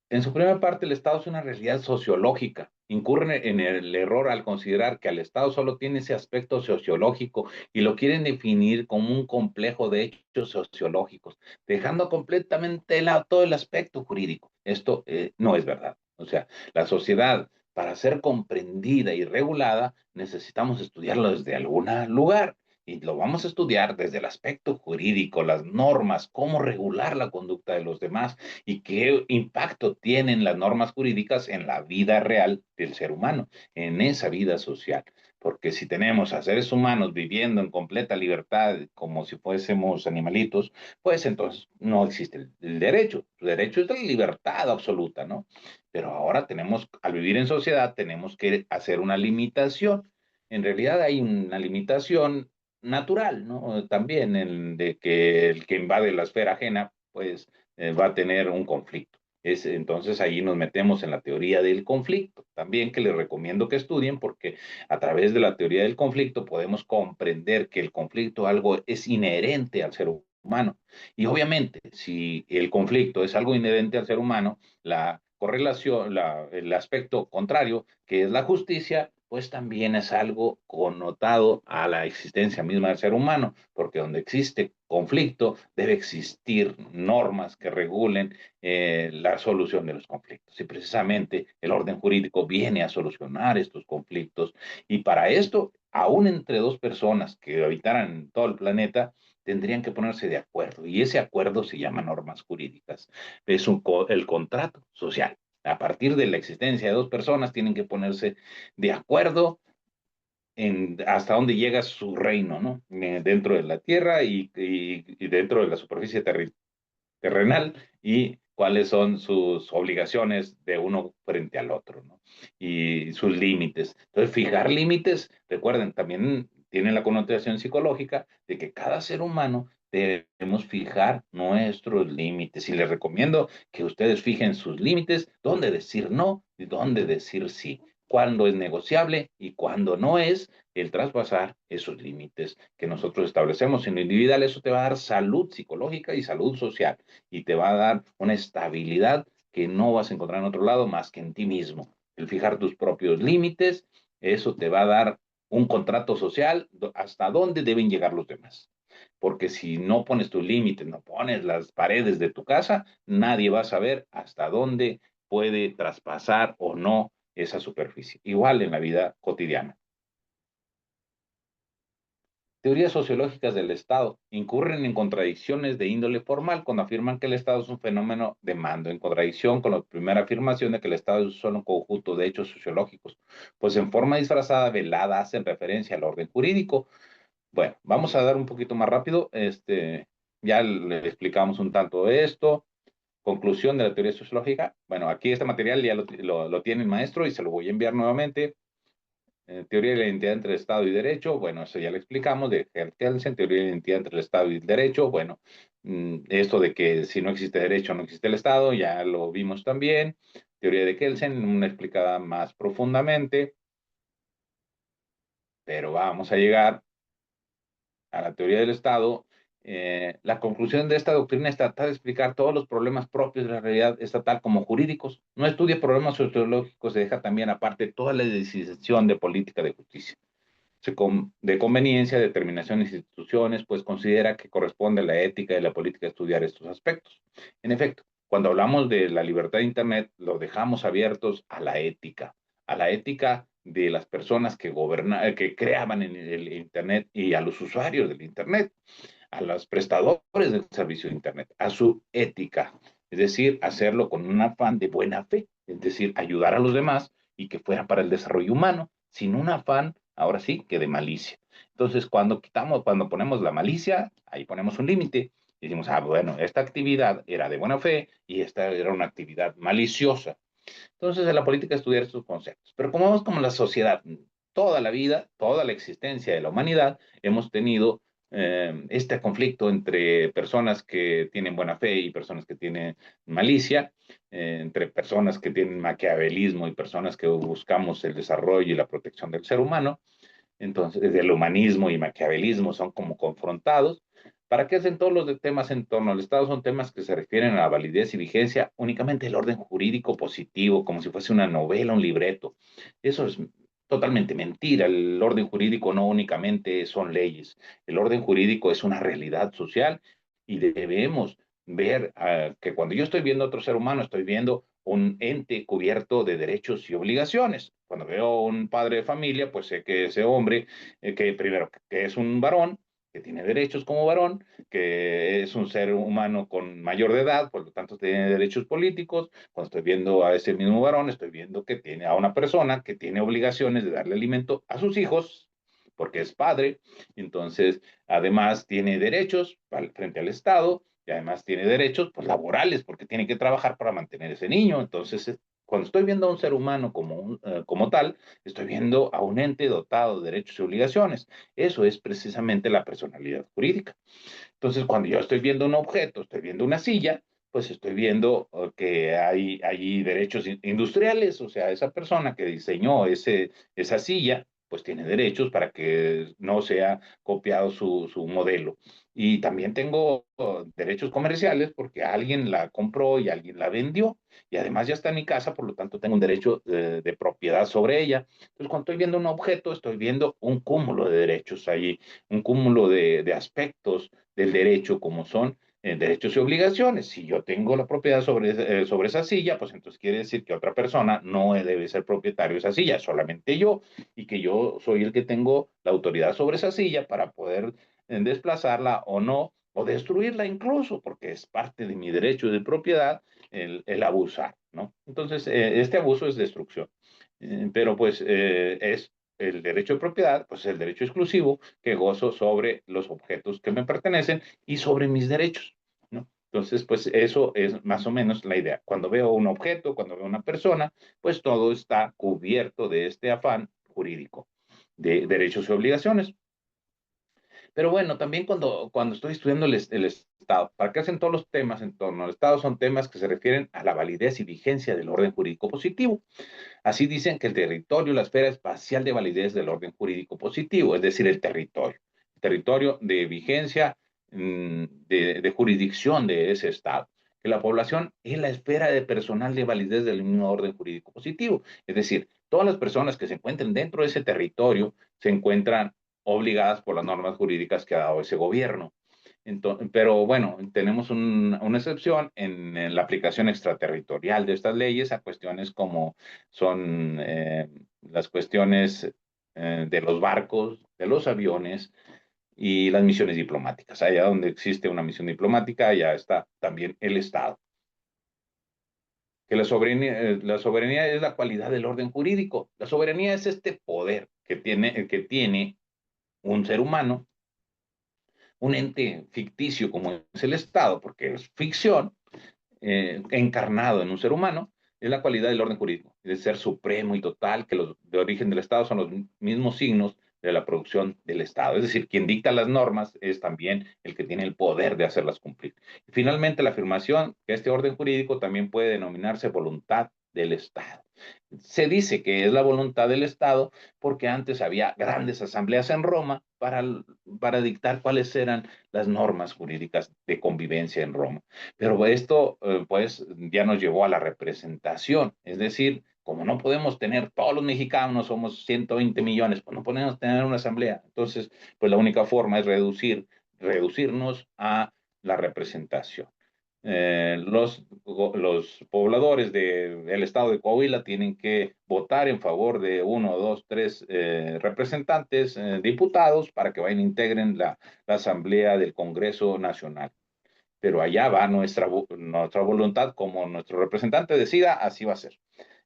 En su primera parte, el Estado es una realidad sociológica. Incurren en el error al considerar que al Estado solo tiene ese aspecto sociológico y lo quieren definir como un complejo de hechos sociológicos, dejando completamente de lado todo el aspecto jurídico. Esto no es verdad. O sea, la sociedad, para ser comprendida y regulada, necesitamos estudiarlo desde algún lugar. Y lo vamos a estudiar desde el aspecto jurídico, las normas, cómo regular la conducta de los demás y qué impacto tienen las normas jurídicas en la vida real del ser humano, en esa vida social. Porque si tenemos a seres humanos viviendo en completa libertad, como si fuésemos animalitos, pues entonces no existe el derecho. El derecho es la libertad absoluta, ¿no? Pero ahora tenemos, al vivir en sociedad, tenemos que hacer una limitación. En realidad hay una limitación natural, ¿no? También de que el que invade la esfera ajena, pues va a tener un conflicto. Entonces ahí nos metemos en la teoría del conflicto, también que les recomiendo que estudien porque a través de la teoría del conflicto podemos comprender que el conflicto algo es inherente al ser humano. Y obviamente, si el conflicto es algo inherente al ser humano, la correlación, el aspecto contrario, que es la justicia, pues también es algo connotado a la existencia misma del ser humano, porque donde existe conflicto debe existir normas que regulen la solución de los conflictos. Y precisamente el orden jurídico viene a solucionar estos conflictos. Y para esto, aún entre dos personas que habitaran todo el planeta, tendrían que ponerse de acuerdo. Y ese acuerdo se llama normas jurídicas. Es el contrato social. A partir de la existencia de dos personas, tienen que ponerse de acuerdo en hasta dónde llega su reino, ¿no? Dentro de la tierra y dentro de la superficie terrenal, y cuáles son sus obligaciones de uno frente al otro, ¿no? Y sus límites. Entonces, fijar límites, recuerden, también tiene la connotación psicológica de que cada ser humano debemos fijar nuestros límites. Y les recomiendo que ustedes fijen sus límites, dónde decir no y dónde decir sí, cuándo es negociable y cuándo no es el traspasar esos límites que nosotros establecemos en lo individual. Eso te va a dar salud psicológica y salud social, y te va a dar una estabilidad que no vas a encontrar en otro lado más que en ti mismo. El fijar tus propios límites, eso te va a dar un contrato social hasta dónde deben llegar los demás. Porque si no pones tus límites, no pones las paredes de tu casa, nadie va a saber hasta dónde puede traspasar o no esa superficie. Igual en la vida cotidiana. Teorías sociológicas del Estado incurren en contradicciones de índole formal cuando afirman que el Estado es un fenómeno de mando, en contradicción con la primera afirmación de que el Estado es solo un conjunto de hechos sociológicos, pues en forma disfrazada, velada, hacen referencia al orden jurídico. Bueno, vamos a dar un poquito más rápido. Ya le explicamos un tanto de esto. Conclusión de la teoría sociológica. Bueno, aquí este material ya lo tiene el maestro y se lo voy a enviar nuevamente. Teoría de la identidad entre el Estado y Derecho, bueno, eso ya lo explicamos, de Kelsen. Teoría de la identidad entre el Estado y el Derecho, bueno, esto de que si no existe derecho no existe el Estado, ya lo vimos también. Teoría de Kelsen, una explicada más profundamente, pero vamos a llegar a la teoría del Estado. La conclusión de esta doctrina es tratar de explicar todos los problemas propios de la realidad estatal como jurídicos. No estudia problemas sociológicos, se deja también aparte toda la decisión de política de justicia. De conveniencia, determinación de instituciones, pues considera que corresponde a la ética y la política estudiar estos aspectos. En efecto, cuando hablamos de la libertad de Internet, lo dejamos abiertos a la ética de las personas que creaban en el Internet y a los usuarios del Internet, a los prestadores del servicio de Internet, a su ética, es decir, hacerlo con un afán de buena fe, es decir, ayudar a los demás y que fuera para el desarrollo humano, sin un afán, ahora sí, que de malicia. Entonces, cuando ponemos la malicia, ahí ponemos un límite. Y decimos, bueno, esta actividad era de buena fe y esta era una actividad maliciosa. Entonces, en la política estudiar estos conceptos. Pero como vemos como la sociedad, toda la vida, toda la existencia de la humanidad, hemos tenido este conflicto entre personas que tienen buena fe y personas que tienen malicia, entre personas que tienen maquiavelismo y personas que buscamos el desarrollo y la protección del ser humano. Entonces, el humanismo y maquiavelismo son como confrontados. ¿Para qué hacen todos los temas en torno al Estado? Son temas que se refieren a la validez y vigencia únicamente del orden jurídico positivo, como si fuese una novela, un libreto. Eso es totalmente mentira. El orden jurídico no únicamente son leyes. El orden jurídico es una realidad social y debemos ver que cuando yo estoy viendo a otro ser humano, estoy viendo un ente cubierto de derechos y obligaciones. Cuando veo un padre de familia, pues sé que ese hombre, que primero, que es un varón, que tiene derechos como varón, que es un ser humano con mayor de edad, por lo tanto tiene derechos políticos. Cuando estoy viendo a ese mismo varón, estoy viendo que tiene a una persona que tiene obligaciones de darle alimento a sus hijos, porque es padre. Entonces, además tiene derechos frente al Estado, y además tiene derechos pues, laborales, porque tiene que trabajar para mantener ese niño. Entonces, cuando estoy viendo a un ser humano como tal, estoy viendo a un ente dotado de derechos y obligaciones. Eso es precisamente la personalidad jurídica. Entonces, cuando yo estoy viendo un objeto, estoy viendo una silla, pues estoy viendo que hay derechos industriales, o sea, esa persona que diseñó esa silla, pues tiene derechos para que no sea copiado su modelo. Y también tengo derechos comerciales porque alguien la compró y alguien la vendió. Y además ya está en mi casa, por lo tanto tengo un derecho de propiedad sobre ella. Entonces, cuando estoy viendo un objeto, estoy viendo un cúmulo de derechos ahí, un cúmulo de aspectos del derecho, como son derechos y obligaciones. Si yo tengo la propiedad sobre esa silla, pues entonces quiere decir que otra persona no debe ser propietario de esa silla, solamente yo, y que yo soy el que tengo la autoridad sobre esa silla para poder desplazarla o no, o destruirla incluso, porque es parte de mi derecho de propiedad el abusar, ¿no? Entonces, este abuso es destrucción. Pero pues es el derecho de propiedad, pues el derecho exclusivo que gozo sobre los objetos que me pertenecen y sobre mis derechos, ¿no? Entonces, pues eso es más o menos la idea. Cuando veo un objeto, cuando veo una persona, pues todo está cubierto de este afán jurídico de derechos y obligaciones. Pero bueno, también cuando estoy estudiando el Estado, ¿para qué hacen todos los temas en torno al Estado? Son temas que se refieren a la validez y vigencia del orden jurídico positivo. Así dicen que el territorio, la esfera espacial de validez del orden jurídico positivo, es decir, el territorio de vigencia de jurisdicción de ese Estado, que la población es la esfera de personal de validez del mismo orden jurídico positivo, es decir, todas las personas que se encuentren dentro de ese territorio se encuentran obligadas por las normas jurídicas que ha dado ese gobierno. Entonces, pero bueno, tenemos una excepción en la aplicación extraterritorial de estas leyes a cuestiones como son las cuestiones de los barcos, de los aviones y las misiones diplomáticas. Allá donde existe una misión diplomática, allá está también el Estado. Que la soberanía es la cualidad del orden jurídico. La soberanía es este poder que tiene un ser humano, un ente ficticio como es el Estado, porque es ficción, encarnado en un ser humano, es la cualidad del orden jurídico, de ser supremo y total, que los de origen del Estado son los mismos signos de la producción del Estado. Es decir, quien dicta las normas es también el que tiene el poder de hacerlas cumplir. Y finalmente, la afirmación que este orden jurídico también puede denominarse voluntad del Estado. Se dice que es la voluntad del Estado porque antes había grandes asambleas en Roma para dictar cuáles eran las normas jurídicas de convivencia en Roma. Pero esto, pues, ya nos llevó a la representación, es decir, como no podemos tener todos los mexicanos, somos 120 millones, pues no podemos tener una asamblea. Entonces, pues la única forma es reducirnos a la representación. Los pobladores del estado de Coahuila tienen que votar en favor de uno, dos, tres representantes, diputados, para que vayan e integren la Asamblea del Congreso Nacional. Pero allá va nuestra voluntad, como nuestro representante decida, así va a ser.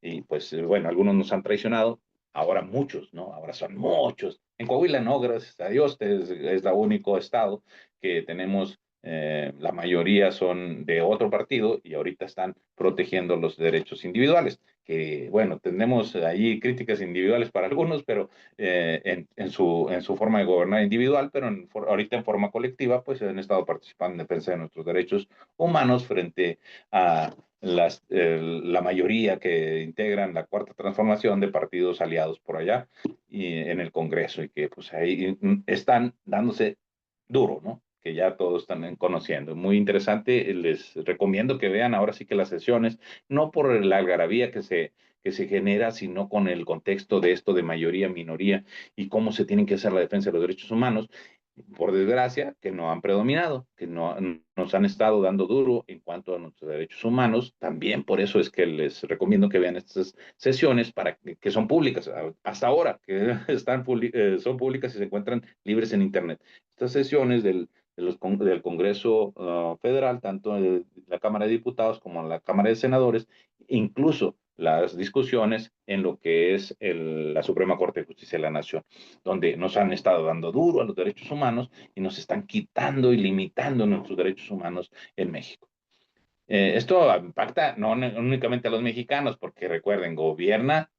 Y pues bueno, algunos nos han traicionado, ahora muchos, ¿no? Ahora son muchos. En Coahuila no, gracias a Dios, es la único estado que tenemos, la mayoría son de otro partido y ahorita están protegiendo los derechos individuales, que bueno, tenemos ahí críticas individuales para algunos, pero en su forma de gobernar individual, pero ahorita en forma colectiva, pues han estado participando en defensa de nuestros derechos humanos frente a la mayoría que integran la cuarta transformación de partidos aliados por allá y en el Congreso, y que pues ahí están dándose duro, ¿no? Que ya todos están conociendo. Muy interesante, les recomiendo que vean ahora sí que las sesiones, no por la algarabía que se genera, sino con el contexto de esto de mayoría, minoría y cómo se tienen que hacer la defensa de los derechos humanos, por desgracia, que no han predominado, que no nos han estado dando duro en cuanto a nuestros derechos humanos. También por eso es que les recomiendo que vean estas sesiones que son públicas, hasta ahora, que son públicas y se encuentran libres en Internet. Estas sesiones del Congreso Federal, tanto de la Cámara de Diputados como en la Cámara de Senadores, incluso las discusiones en lo que es la Suprema Corte de Justicia de la Nación, donde nos han estado dando duro a los derechos humanos y nos están quitando y limitando nuestros derechos humanos en México. Esto impacta no únicamente a los mexicanos, porque recuerden, gobierna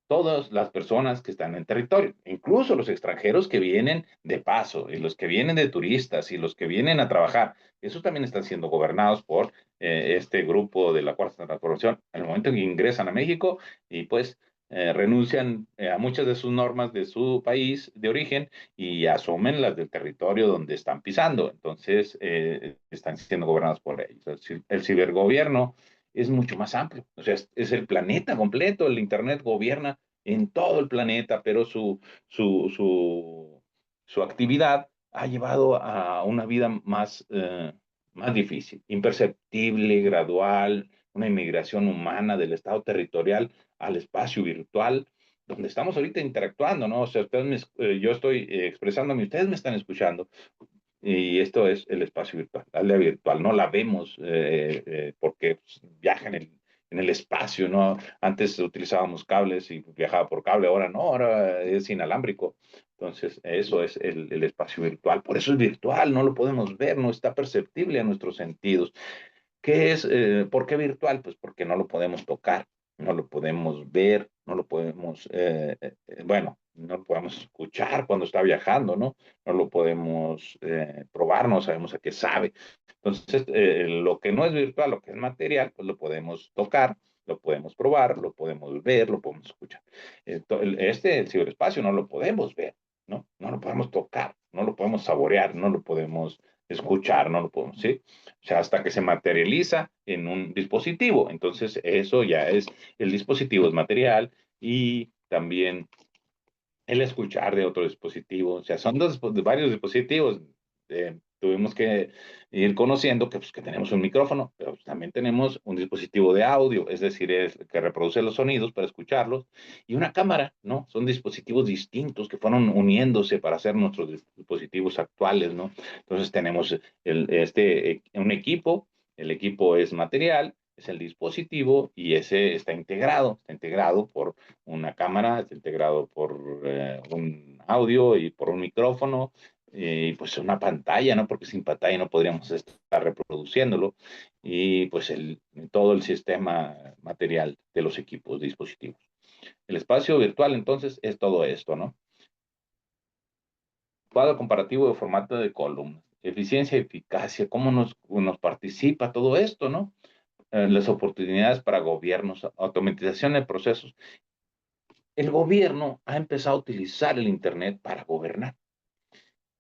todas las personas que están en territorio, incluso los extranjeros que vienen de paso, y los que vienen de turistas, y los que vienen a trabajar. Esos también están siendo gobernados por este grupo de la Cuarta Transformación. En el momento en que ingresan a México y pues renuncian a muchas de sus normas de su país de origen y asumen las del territorio donde están pisando. Entonces, están siendo gobernados por ellos. El cibergobierno es mucho más amplio. O sea, es el planeta completo. El Internet gobierna en todo el planeta, pero su, su, su actividad ha llevado a una vida más difícil, imperceptible, gradual, una inmigración humana del estado territorial al espacio virtual, donde estamos ahorita interactuando, ¿no? O sea, yo estoy expresándome, ustedes me están escuchando, y esto es el espacio virtual, la área virtual. No la vemos porque pues, viaja en el espacio, ¿no? Antes utilizábamos cables y viajaba por cable, ahora no, ahora es inalámbrico. Entonces, eso es el espacio virtual. Por eso es virtual, no lo podemos ver, no está perceptible a nuestros sentidos. ¿Por qué virtual? Pues porque no lo podemos tocar, no lo podemos ver, no lo podemos, bueno, no lo podemos escuchar cuando está viajando, ¿no? No lo podemos probar, no sabemos a qué sabe. Entonces, lo que no es virtual, lo que es material, pues lo podemos tocar, lo podemos probar, lo podemos ver, lo podemos escuchar. El ciberespacio no lo podemos ver, ¿no? No lo podemos tocar, no lo podemos saborear, no lo podemos escuchar, no lo podemos, ¿sí? O sea, hasta que se materializa en un dispositivo. Entonces, eso ya es, el dispositivo es material y también el escuchar de otro dispositivo. O sea, son varios dispositivos. Tuvimos que ir conociendo pues, que tenemos un micrófono, pero también tenemos un dispositivo de audio, es decir, que reproduce los sonidos para escucharlos, y una cámara, ¿no? Son dispositivos distintos que fueron uniéndose para hacer nuestros dispositivos actuales, ¿no? Entonces tenemos un equipo, el equipo es material, es el dispositivo y ese está integrado por una cámara, está integrado por un audio y por un micrófono, y pues una pantalla, ¿no? Porque sin pantalla no podríamos estar reproduciéndolo, y pues todo el sistema material de los equipos, dispositivos. El espacio virtual, entonces, es todo esto, ¿no? Cuadro comparativo de formato de columnas, eficiencia y eficacia, cómo nos participa todo esto, ¿no? Las oportunidades para gobiernos, automatización de procesos. El gobierno ha empezado a utilizar el Internet para gobernar.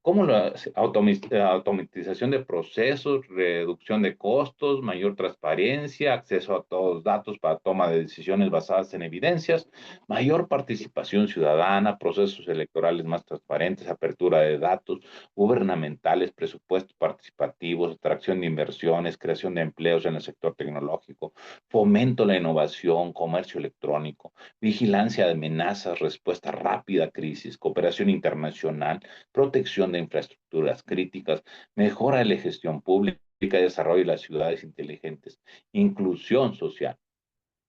¿Cómo la automatización de procesos, reducción de costos, mayor transparencia, acceso a todos los datos para toma de decisiones basadas en evidencias, mayor participación ciudadana, procesos electorales más transparentes, apertura de datos gubernamentales, presupuestos participativos, atracción de inversiones, creación de empleos en el sector tecnológico, fomento a la innovación, comercio electrónico, vigilancia de amenazas, respuesta rápida a crisis, cooperación internacional, protección de infraestructuras críticas, mejora de la gestión pública y desarrollo de las ciudades inteligentes, inclusión social.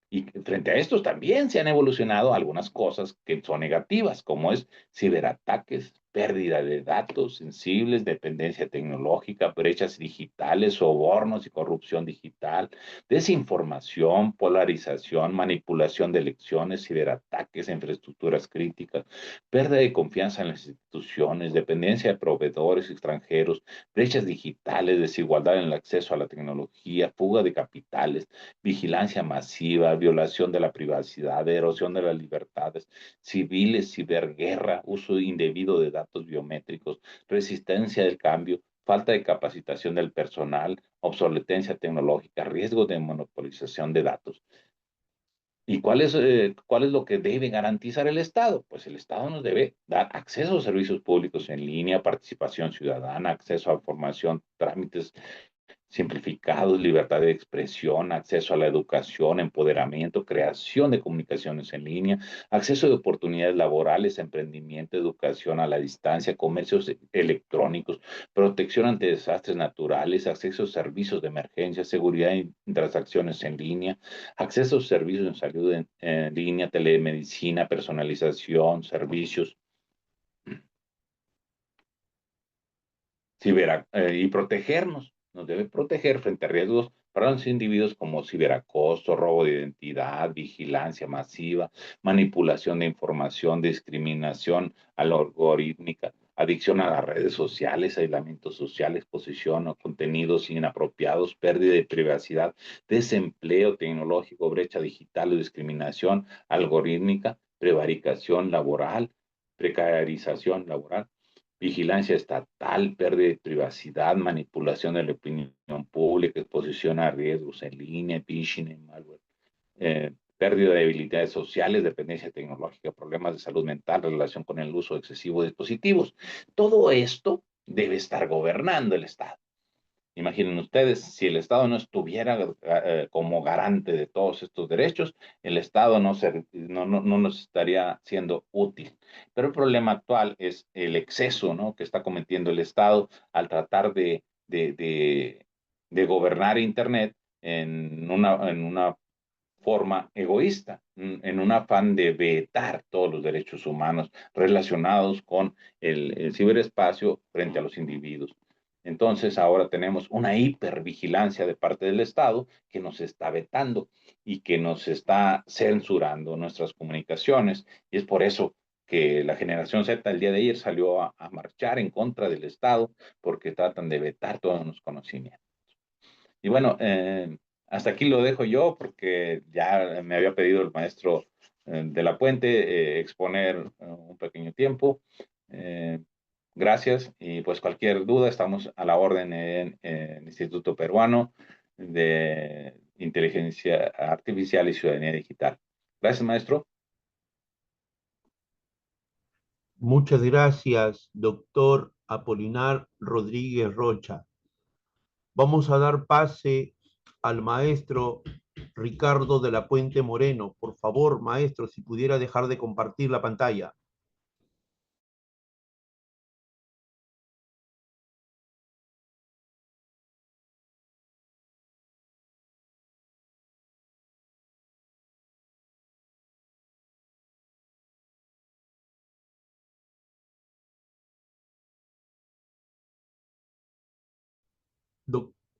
Y frente a estos también se han evolucionado algunas cosas que son negativas, como es ciberataques, pérdida de datos sensibles, dependencia tecnológica, brechas digitales, sobornos y corrupción digital, desinformación, polarización, manipulación de elecciones, ciberataques, infraestructuras críticas, pérdida de confianza en las instituciones, dependencia de proveedores extranjeros, brechas digitales, desigualdad en el acceso a la tecnología, fuga de capitales, vigilancia masiva, violación de la privacidad, erosión de las libertades civiles, ciberguerra, uso indebido de datos biométricos, resistencia del cambio, falta de capacitación del personal, obsolescencia tecnológica, riesgo de monopolización de datos. ¿Y cuál es lo que debe garantizar el Estado? Pues el Estado nos debe dar acceso a servicios públicos en línea, participación ciudadana, acceso a formación, trámites simplificados, libertad de expresión, acceso a la educación, empoderamiento, creación de comunicaciones en línea, acceso de oportunidades laborales, emprendimiento, educación a la distancia, comercios electrónicos, protección ante desastres naturales, acceso a servicios de emergencia, seguridad y transacciones en línea, acceso a servicios de salud en línea, telemedicina, personalización, servicios y protegernos. Nos debe proteger frente a riesgos para los individuos como ciberacoso, robo de identidad, vigilancia masiva, manipulación de información, discriminación algorítmica, adicción a las redes sociales, aislamiento social, exposición a contenidos inapropiados, pérdida de privacidad, desempleo tecnológico, brecha digital o discriminación algorítmica, prevaricación laboral, precarización laboral, vigilancia estatal, pérdida de privacidad, manipulación de la opinión pública, exposición a riesgos en línea, phishing, malware, pérdida de habilidades sociales, dependencia tecnológica, problemas de salud mental, relación con el uso excesivo de dispositivos. Todo esto debe estar gobernando el Estado. Imaginen ustedes, si el Estado no estuviera como garante de todos estos derechos, el Estado no nos estaría siendo útil. Pero el problema actual es el exceso, ¿no?, que está cometiendo el Estado al tratar de gobernar Internet en una forma egoísta, en un afán de vetar todos los derechos humanos relacionados con el ciberespacio frente a los individuos. Entonces, ahora tenemos una hipervigilancia de parte del Estado que nos está vetando y que nos está censurando nuestras comunicaciones. Y es por eso que la generación Z el día de ayer salió a marchar en contra del Estado porque tratan de vetar todos los conocimientos. Y bueno, hasta aquí lo dejo yo porque ya me había pedido el maestro de la Puente exponer un pequeño tiempo. Eh, Gracias, y pues cualquier duda estamos a la orden en el Instituto Peruano de Inteligencia Artificial y Ciudadanía Digital. Gracias, maestro. Muchas gracias, doctor Apolinar Rodríguez Rocha. Vamos a dar pase al maestro Ricardo de la Puente Moreno. Por favor, maestro, si pudiera dejar de compartir la pantalla.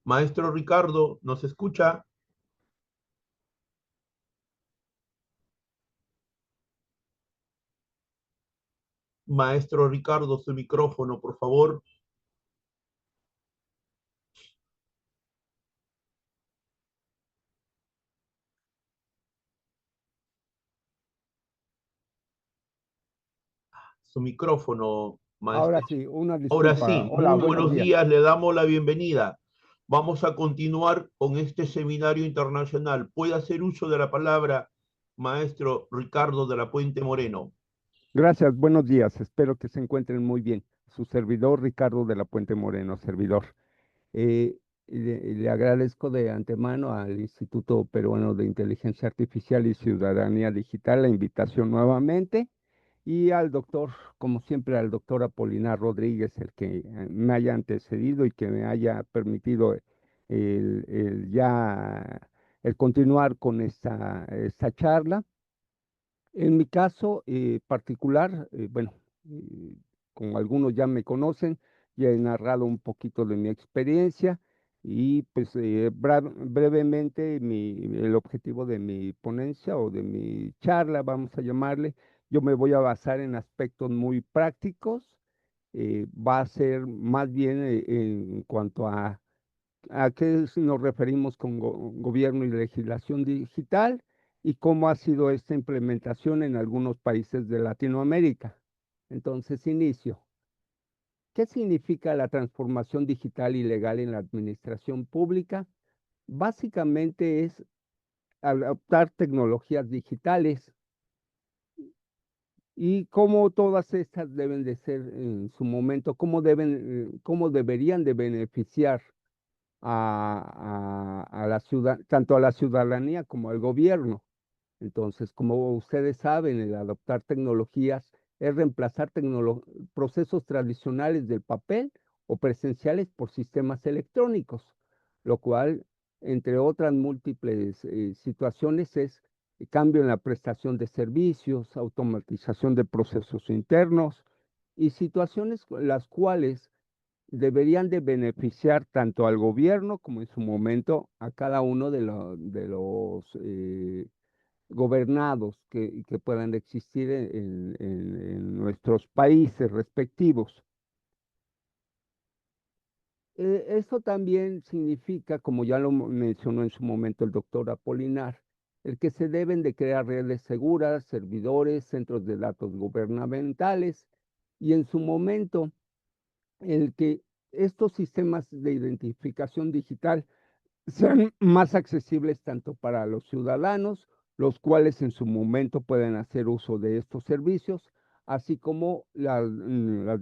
Maestro Ricardo, ¿nos escucha? Maestro Ricardo, su micrófono, por favor. Su micrófono, Ahora maestro. sí, una Ahora disculpa. sí, Hola, muy buenos buenos días. días, le damos la bienvenida. Vamos a continuar con este seminario internacional. Puede hacer uso de la palabra, maestro Ricardo de la Puente Moreno. Gracias, buenos días. Espero que se encuentren muy bien. Su servidor, Ricardo de la Puente Moreno, servidor. Le agradezco de antemano al Instituto Peruano de Inteligencia Artificial y Ciudadanía Digital la invitación nuevamente y al doctor, como siempre, al doctor Apolinar Rodríguez, el que me haya antecedido y que me haya permitido ya el continuar con esta charla. En mi caso particular, bueno, eh, como algunos ya me conocen, ya he narrado un poquito de mi experiencia y pues brevemente el objetivo de mi ponencia o de mi charla, vamos a llamarle, yo me voy a basar en aspectos muy prácticos. Va a ser más bien en cuanto a qué nos referimos con gobierno y legislación digital y cómo ha sido esta implementación en algunos países de Latinoamérica. Entonces, inicio. ¿Qué significa la transformación digital y legal en la administración pública? Básicamente es adoptar tecnologías digitales y cómo todas estas deben de ser en su momento, cómo deberían de beneficiar a la ciudad, tanto a la ciudadanía como al gobierno. Entonces, como ustedes saben, el adoptar tecnologías es reemplazar procesos tradicionales del papel o presenciales por sistemas electrónicos, lo cual, entre otras múltiples situaciones, es cambio en la prestación de servicios, automatización de procesos internos y situaciones las cuales deberían de beneficiar tanto al gobierno como en su momento a cada uno de los gobernados que puedan existir en nuestros países respectivos. Esto también significa, como ya lo mencionó en su momento el doctor Apolinar, el que se deben de crear redes seguras, servidores, centros de datos gubernamentales y en su momento el que estos sistemas de identificación digital sean más accesibles tanto para los ciudadanos, los cuales en su momento pueden hacer uso de estos servicios, así como las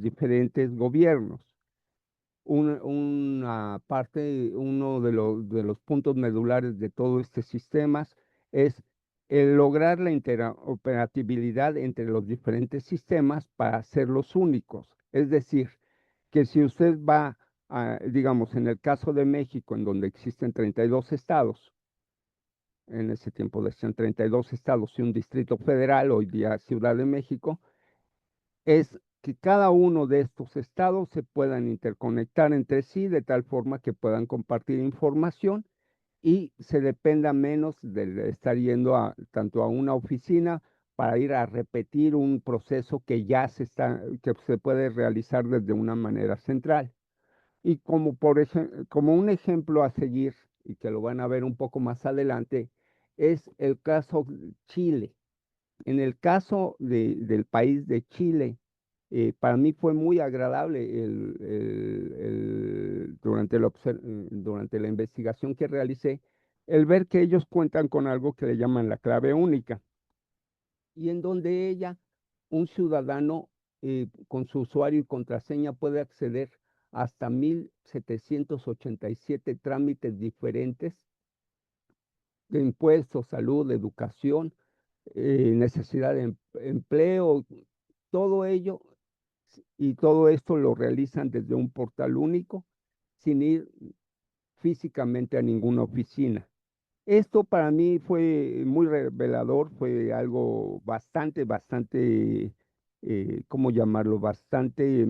diferentes gobiernos. Una parte, uno de los puntos medulares de todo este sistema es el lograr la interoperabilidad entre los diferentes sistemas para hacerlos únicos. Es decir, que si usted va, digamos, en el caso de México, en donde existen 32 estados, en ese tiempo decían 32 estados y un distrito federal, hoy día Ciudad de México, es que cada uno de estos estados se puedan interconectar entre sí de tal forma que puedan compartir información y se dependa menos de estar yendo tanto a una oficina para ir a repetir un proceso que que se puede realizar desde una manera central. Y como como un ejemplo a seguir, y que lo van a ver un poco más adelante, es el caso Chile. En el caso del país de Chile, para mí fue muy agradable durante la investigación que realicé, el ver que ellos cuentan con algo que le llaman la clave única, y en donde un ciudadano, con su usuario y contraseña puede acceder hasta 1,787 trámites diferentes de impuestos, salud, educación, necesidad de empleo, todo ello, y todo esto lo realizan desde un portal único, sin ir físicamente a ninguna oficina. Esto para mí fue muy revelador, fue algo bastante, ¿cómo llamarlo? Bastante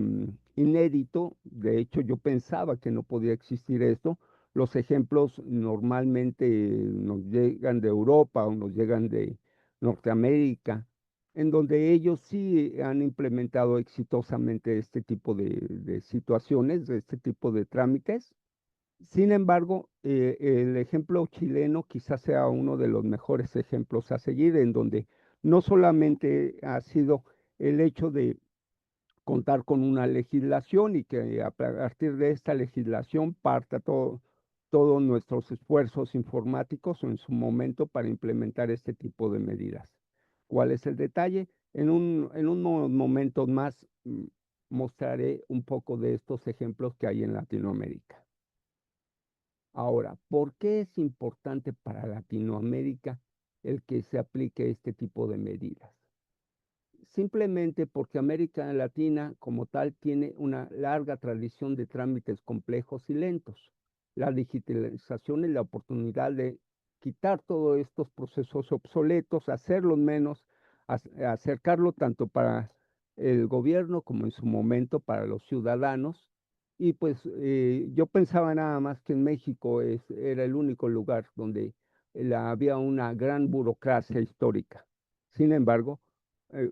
inédito. De hecho, yo pensaba que no podía existir esto. Los ejemplos normalmente nos llegan de Europa o nos llegan de Norteamérica, en donde ellos sí han implementado exitosamente este tipo de situaciones, de este tipo de trámites. Sin embargo, el ejemplo chileno quizás sea uno de los mejores ejemplos a seguir, en donde no solamente ha sido el hecho de contar con una legislación y que a partir de esta legislación parta todos nuestros esfuerzos informáticos en su momento para implementar este tipo de medidas. ¿Cuál es el detalle? En unos momentos más mostraré un poco de estos ejemplos que hay en Latinoamérica. Ahora, ¿por qué es importante para Latinoamérica el que se aplique este tipo de medidas? Simplemente porque América Latina como tal tiene una larga tradición de trámites complejos y lentos. La digitalización es la oportunidad de quitar todos estos procesos obsoletos, hacerlos menos, acercarlo tanto para el gobierno como en su momento para los ciudadanos. Y pues yo pensaba nada más que en México era el único lugar donde había una gran burocracia histórica. Sin embargo,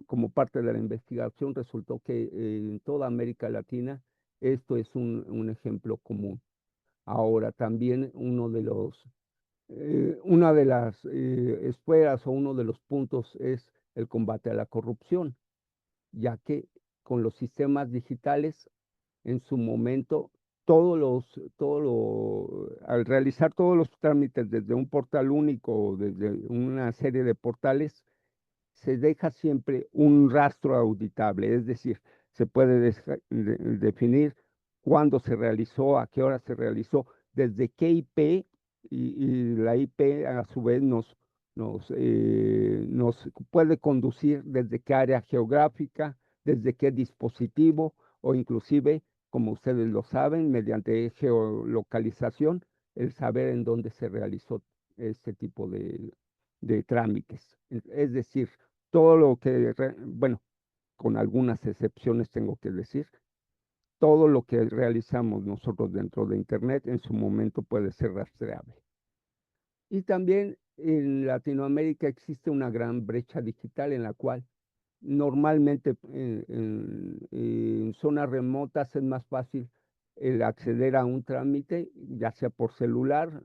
como parte de la investigación, resultó que en toda América Latina esto es un ejemplo común. Ahora también una de las esferas o uno de los puntos es el combate a la corrupción, ya que con los sistemas digitales en su momento al realizar todos los trámites desde un portal único o desde una serie de portales, se deja siempre un rastro auditable, es decir, se puede definir cuándo se realizó, a qué hora se realizó, desde qué IP, y la IP a su vez nos puede conducir desde qué área geográfica, desde qué dispositivo, o inclusive, como ustedes lo saben, mediante geolocalización, el saber en dónde se realizó este tipo de trámites. Es decir, todo lo que, bueno, con algunas excepciones tengo que decir, todo lo que realizamos nosotros dentro de Internet en su momento puede ser rastreable. Y también en Latinoamérica existe una gran brecha digital en la cual normalmente en zonas remotas es más fácil el acceder a un trámite, ya sea por celular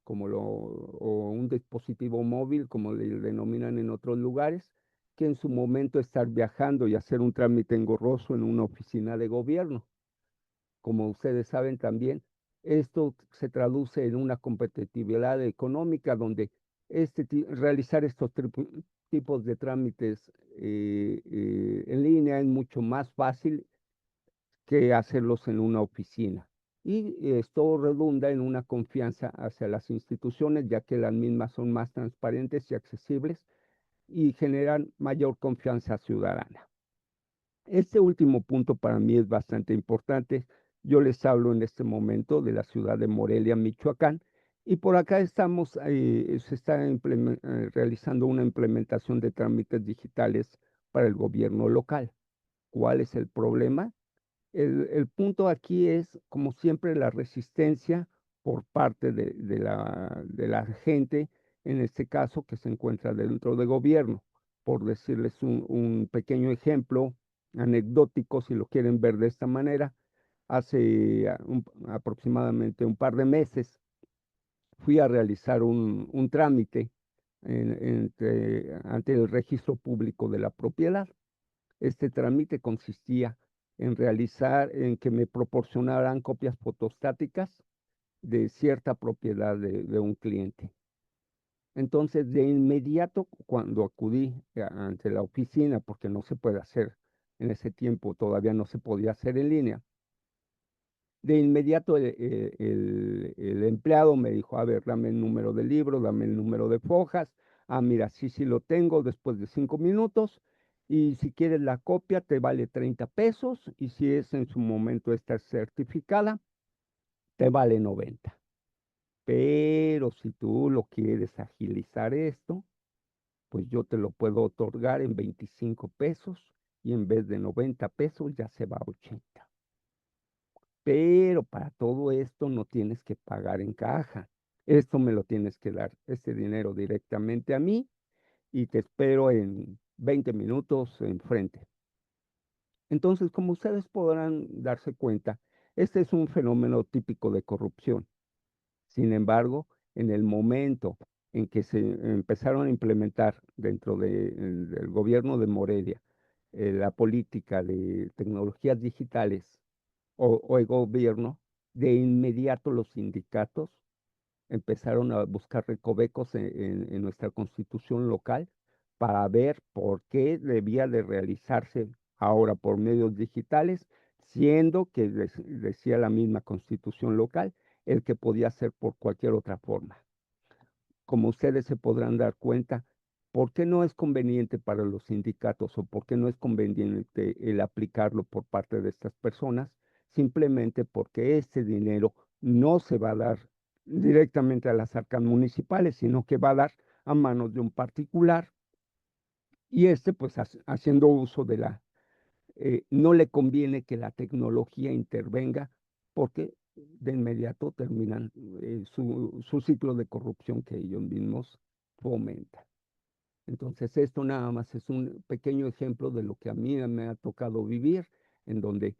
o un dispositivo móvil, como le denominan en otros lugares, que en su momento estar viajando y hacer un trámite engorroso en una oficina de gobierno. Como ustedes saben también, esto se traduce en una competitividad económica donde realizar estos tipos de trámites en línea es mucho más fácil que hacerlos en una oficina. Y esto redunda en una confianza hacia las instituciones, ya que las mismas son más transparentes y accesibles y generan mayor confianza ciudadana. Este último punto para mí es bastante importante. Yo les hablo en este momento de la ciudad de Morelia, Michoacán, y por acá se está realizando una implementación de trámites digitales para el gobierno local. ¿Cuál es el problema? El punto aquí es, como siempre, la resistencia por parte de la gente, en este caso, que se encuentra dentro del gobierno. Por decirles un pequeño ejemplo anecdótico, si lo quieren ver de esta manera, hace aproximadamente un par de meses fui a realizar un trámite ante el registro público de la propiedad. Este trámite consistía en que me proporcionaran copias fotostáticas de cierta propiedad de un cliente. Entonces, de inmediato, cuando acudí ante la oficina, porque no se puede hacer en ese tiempo, todavía no se podía hacer en línea, de inmediato el empleado me dijo, a ver, dame el número del libro, dame el número de fojas. Ah, mira, sí lo tengo después de 5 minutos. Y si quieres la copia, te vale 30 pesos. Y si es en su momento esta certificada, te vale 90. Pero si tú lo quieres agilizar esto, pues yo te lo puedo otorgar en 25 pesos y en vez de 90 pesos ya se va a 80. pero para todo esto no tienes que pagar en caja. Esto me lo tienes que dar, este dinero directamente a mí y te espero en 20 minutos enfrente. Entonces, como ustedes podrán darse cuenta, este es un fenómeno típico de corrupción. Sin embargo, en el momento en que se empezaron a implementar dentro del gobierno de Morelia la política de tecnologías digitales o el gobierno, de inmediato los sindicatos empezaron a buscar recovecos en nuestra constitución local para ver por qué debía de realizarse ahora por medios digitales, siendo que decía la misma constitución local el que podía ser por cualquier otra forma. Como ustedes se podrán dar cuenta, ¿por qué no es conveniente para los sindicatos o por qué no es conveniente el aplicarlo por parte de estas personas? Simplemente porque este dinero no se va a dar directamente a las arcas municipales, sino que va a dar a manos de un particular y este, pues haciendo uso de no le conviene que la tecnología intervenga porque de inmediato terminan su ciclo de corrupción que ellos mismos fomentan. Entonces, esto nada más es un pequeño ejemplo de lo que a mí me ha tocado vivir, en donde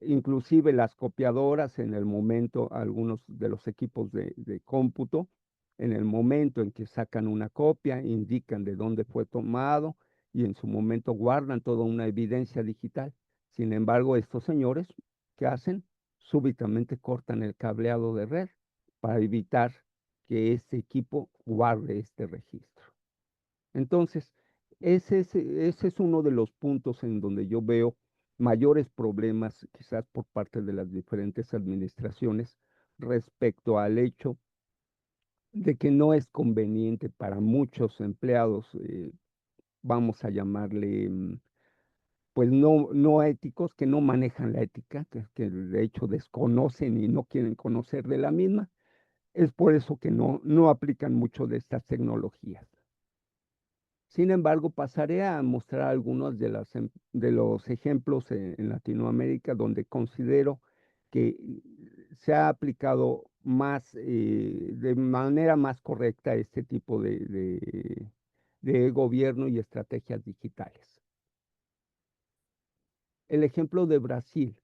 inclusive las copiadoras en el momento, algunos de los equipos de cómputo, en el momento en que sacan una copia, indican de dónde fue tomado y en su momento guardan toda una evidencia digital. Sin embargo, estos señores, ¿qué hacen? Súbitamente cortan el cableado de red para evitar que este equipo guarde este registro. Entonces, ese es uno de los puntos en donde yo veo mayores problemas, quizás por parte de las diferentes administraciones, respecto al hecho de que no es conveniente para muchos empleados, vamos a llamarle, pues no éticos, que no manejan la ética, que de hecho desconocen y no quieren conocer de la misma. Es por eso que no aplican mucho de estas tecnologías. Sin embargo, pasaré a mostrar algunos de los ejemplos en Latinoamérica donde considero que se ha aplicado más, de manera más correcta este tipo de gobierno y estrategias digitales. El ejemplo de Brasil.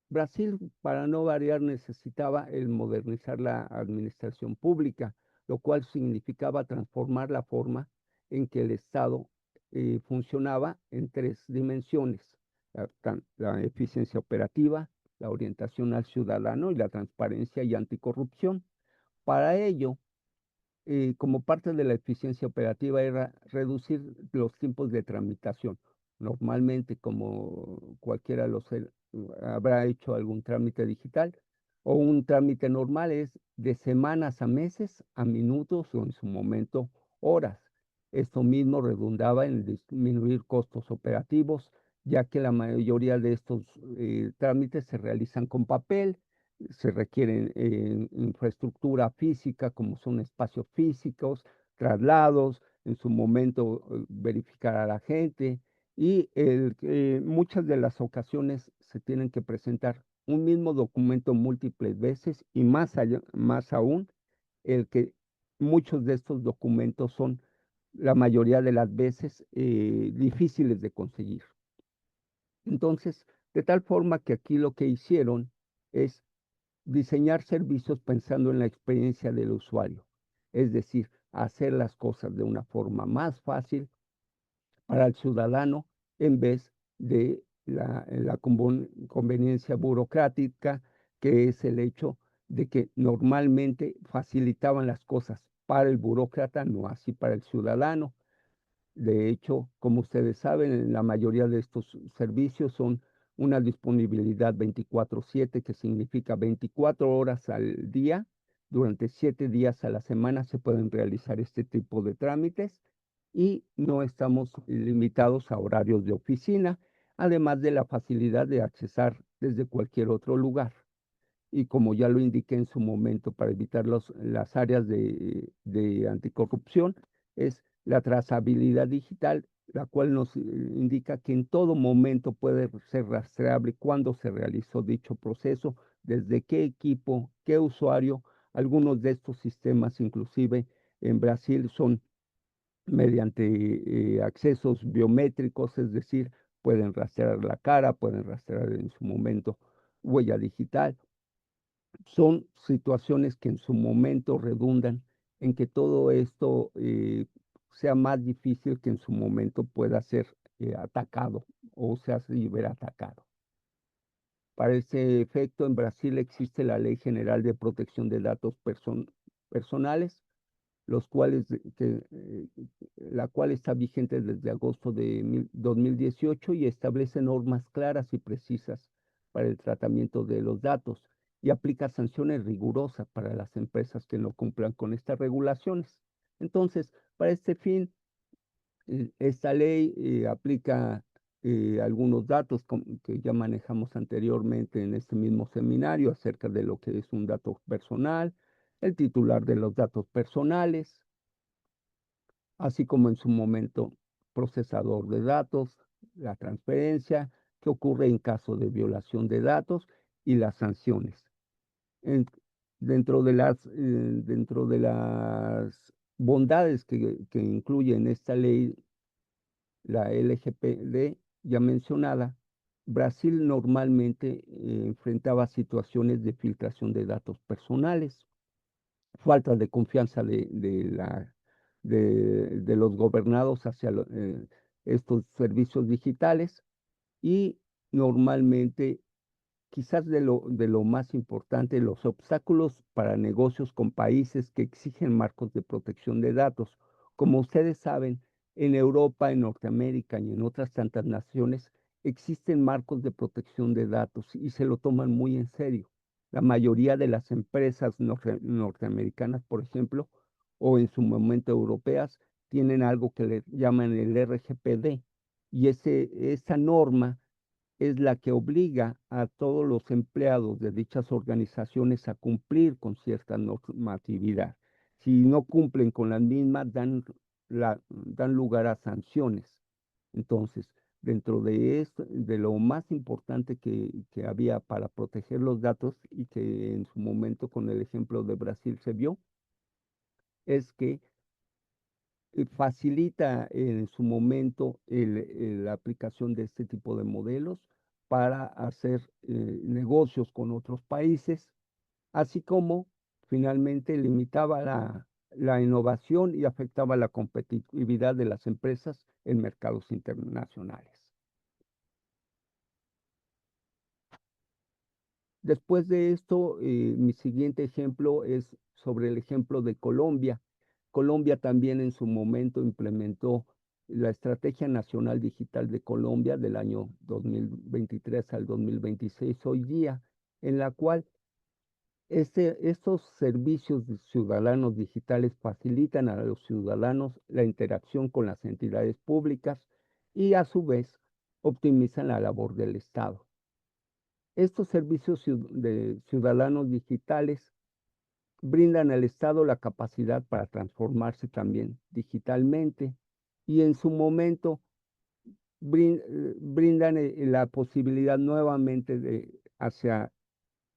Brasil, para no variar, necesitaba el modernizar la administración pública, lo cual significaba transformar la forma en que el Estado funcionaba en tres dimensiones: la eficiencia operativa, la orientación al ciudadano y la transparencia y anticorrupción. Para ello, como parte de la eficiencia operativa era reducir los tiempos de tramitación. Normalmente, como cualquiera habrá hecho algún trámite digital o un trámite normal, es de semanas a meses, a minutos o en su momento horas. Esto mismo redundaba en disminuir costos operativos, ya que la mayoría de estos trámites se realizan con papel, se requieren infraestructura física, como son espacios físicos, traslados, en su momento verificar a la gente y muchas de las ocasiones se tienen que presentar un mismo documento múltiples veces y más aún, el que muchos de estos documentos son la mayoría de las veces difíciles de conseguir. Entonces, de tal forma que aquí lo que hicieron es diseñar servicios pensando en la experiencia del usuario, es decir, hacer las cosas de una forma más fácil para el ciudadano en vez de la conveniencia burocrática, que es el hecho de que normalmente facilitaban las cosas para el burócrata, no así para el ciudadano. De hecho, como ustedes saben, la mayoría de estos servicios son una disponibilidad 24/7, que significa 24 horas al día. Durante 7 días a la semana se pueden realizar este tipo de trámites y no estamos limitados a horarios de oficina, además de la facilidad de accesar desde cualquier otro lugar. Y como ya lo indiqué en su momento, para evitar las áreas de anticorrupción, es la trazabilidad digital la cual nos indica que en todo momento puede ser rastreable cuándo se realizó dicho proceso, desde qué equipo, qué usuario. Algunos de estos sistemas, inclusive en Brasil, son mediante accesos biométricos, es decir, pueden rastrear la cara, pueden rastrear en su momento huella digital. Son situaciones que en su momento redundan en que todo esto sea más difícil que en su momento pueda ser atacado o sea ciberatacado. Para ese efecto, en Brasil existe la Ley General de Protección de Datos Personales, los cuales, la cual está vigente desde agosto de 2018 y establece normas claras y precisas para el tratamiento de los datos y aplica sanciones rigurosas para las empresas que no cumplan con estas regulaciones. Entonces, para este fin, esta ley aplica algunos datos que ya manejamos anteriormente en este mismo seminario acerca de lo que es un dato personal, el titular de los datos personales, así como en su momento procesador de datos, la transferencia, que ocurre en caso de violación de datos y las sanciones. En- dentro de las bondades que incluye en esta ley la LGPD ya mencionada, Brasil normalmente enfrentaba situaciones de filtración de datos personales, falta de confianza de los gobernados hacia estos servicios digitales y normalmente, quizás de lo más importante, los obstáculos para negocios con países que exigen marcos de protección de datos. Como ustedes saben, en Europa, en Norteamérica y en otras tantas naciones existen marcos de protección de datos y se lo toman muy en serio. La mayoría de las empresas norteamericanas, por ejemplo, o en su momento europeas, tienen algo que le llaman el RGPD y esa norma es la que obliga a todos los empleados de dichas organizaciones a cumplir con cierta normatividad. Si no cumplen con las mismas, dan lugar a sanciones. Entonces, dentro de esto, de lo más importante que había para proteger los datos y que en su momento con el ejemplo de Brasil se vio, es que facilita en su momento la aplicación de este tipo de modelos para hacer negocios con otros países, así como finalmente limitaba la innovación y afectaba la competitividad de las empresas en mercados internacionales. Después de esto, mi siguiente ejemplo es sobre el ejemplo de Colombia. Colombia también en su momento implementó la Estrategia Nacional Digital de Colombia del año 2023 al 2026 hoy día, en la cual estos servicios ciudadanos digitales facilitan a los ciudadanos la interacción con las entidades públicas y a su vez optimizan la labor del Estado. Estos servicios de ciudadanos digitales brindan al Estado la capacidad para transformarse también digitalmente y en su momento brindan la posibilidad nuevamente hacia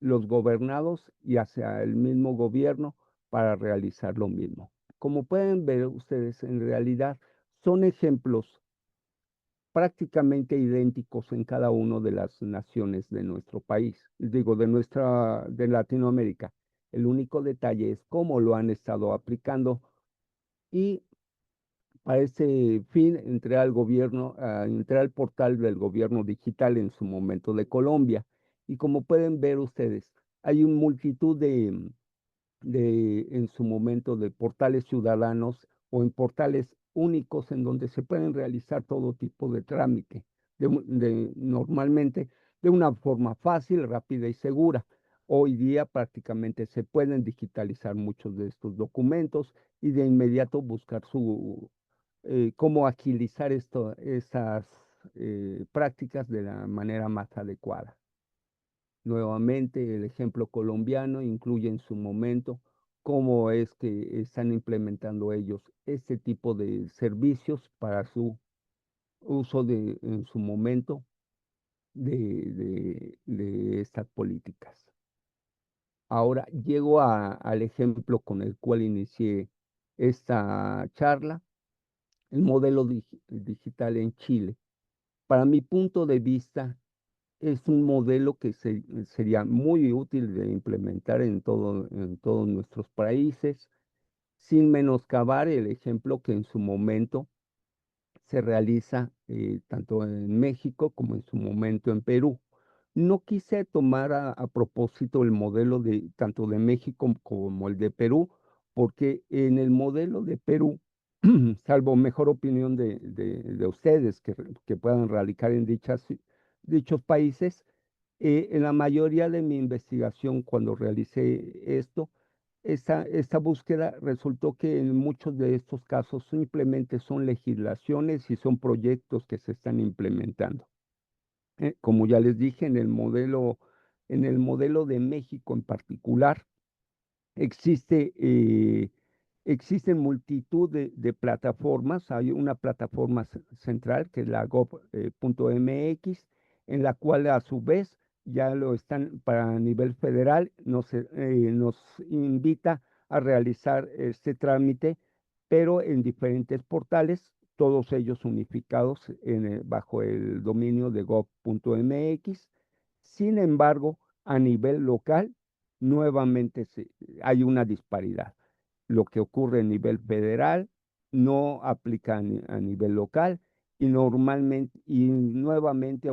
los gobernados y hacia el mismo gobierno para realizar lo mismo. Como pueden ver ustedes, en realidad son ejemplos prácticamente idénticos en cada una de las naciones de nuestro país, digo, de Latinoamérica. El único detalle es cómo lo han estado aplicando y para ese fin entré al portal del gobierno digital en su momento de Colombia y como pueden ver ustedes, hay una multitud en su momento de portales ciudadanos o en portales únicos en donde se pueden realizar todo tipo de trámite, normalmente de una forma fácil, rápida y segura. Hoy día prácticamente se pueden digitalizar muchos de estos documentos y de inmediato buscar cómo agilizar esas prácticas de la manera más adecuada. Nuevamente, el ejemplo colombiano incluye en su momento cómo es que están implementando ellos este tipo de servicios para su uso en su momento de estas políticas. Ahora llego al ejemplo con el cual inicié esta charla, el modelo digital en Chile. Para mi punto de vista, es un modelo que sería muy útil de implementar en todos nuestros países, sin menoscabar el ejemplo que en su momento se realiza tanto en México como en su momento en Perú. No quise tomar a propósito el modelo de tanto de México como el de Perú, porque en el modelo de Perú, salvo mejor opinión de ustedes que puedan radicar en dichos países, en la mayoría de mi investigación cuando realicé esto, esta búsqueda resultó que en muchos de estos casos simplemente son legislaciones y son proyectos que se están implementando. Como ya les dije, en el modelo de México en particular, existe, existen multitud de plataformas. Hay una plataforma central que es la gov.mx, en la cual a su vez ya lo están para nivel federal, nos invita a realizar este trámite, pero en diferentes portales, todos ellos unificados bajo el dominio de gov.mx. Sin embargo, a nivel local, nuevamente hay una disparidad. Lo que ocurre a nivel federal no aplica a nivel local y normalmente y nuevamente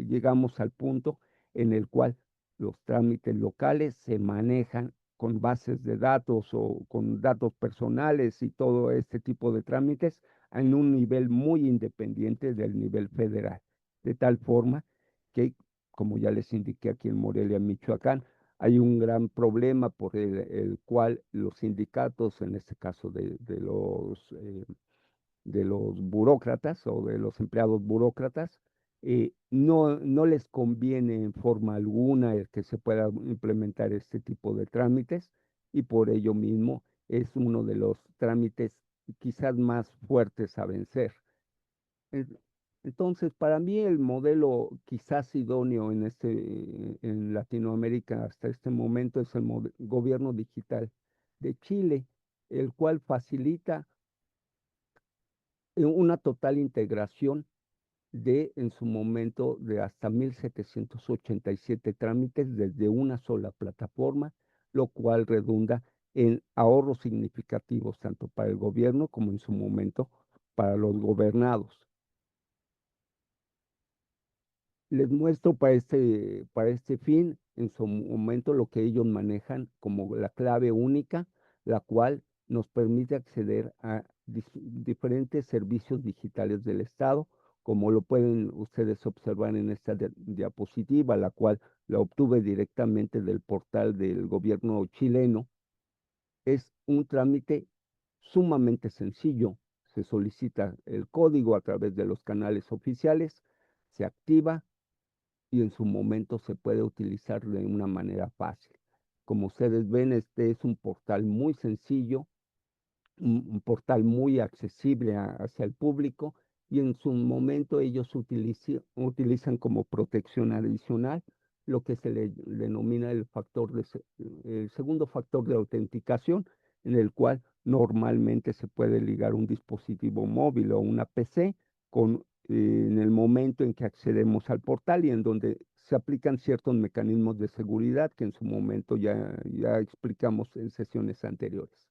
llegamos al punto en el cual los trámites locales se manejan con bases de datos o con datos personales y todo este tipo de trámites en un nivel muy independiente del nivel federal, de tal forma que, como ya les indiqué aquí en Morelia, Michoacán, hay un gran problema por el cual los sindicatos, en este caso de los burócratas o de los empleados burócratas, no les conviene en forma alguna el que se pueda implementar este tipo de trámites y por ello mismo es uno de los trámites quizás más fuertes a vencer. Entonces, para mí el modelo quizás idóneo en Latinoamérica hasta este momento es el gobierno digital de Chile, el cual facilita una total integración en su momento, de hasta 1,787 trámites desde una sola plataforma, lo cual redunda en ahorros significativos tanto para el gobierno como en su momento para los gobernados. Les muestro para este fin, en su momento, lo que ellos manejan como la clave única, la cual nos permite acceder a diferentes servicios digitales del Estado, como lo pueden ustedes observar en esta diapositiva, la cual la obtuve directamente del portal del gobierno chileno. Es un trámite sumamente sencillo. Se solicita el código a través de los canales oficiales, se activa y en su momento se puede utilizar de una manera fácil. Como ustedes ven, este es un portal muy sencillo, un portal muy accesible hacia el público y en su momento ellos utilizan como protección adicional lo que se le denomina el segundo factor de autenticación, en el cual normalmente se puede ligar un dispositivo móvil o una PC en el momento en que accedemos al portal y en donde se aplican ciertos mecanismos de seguridad que en su momento ya explicamos en sesiones anteriores.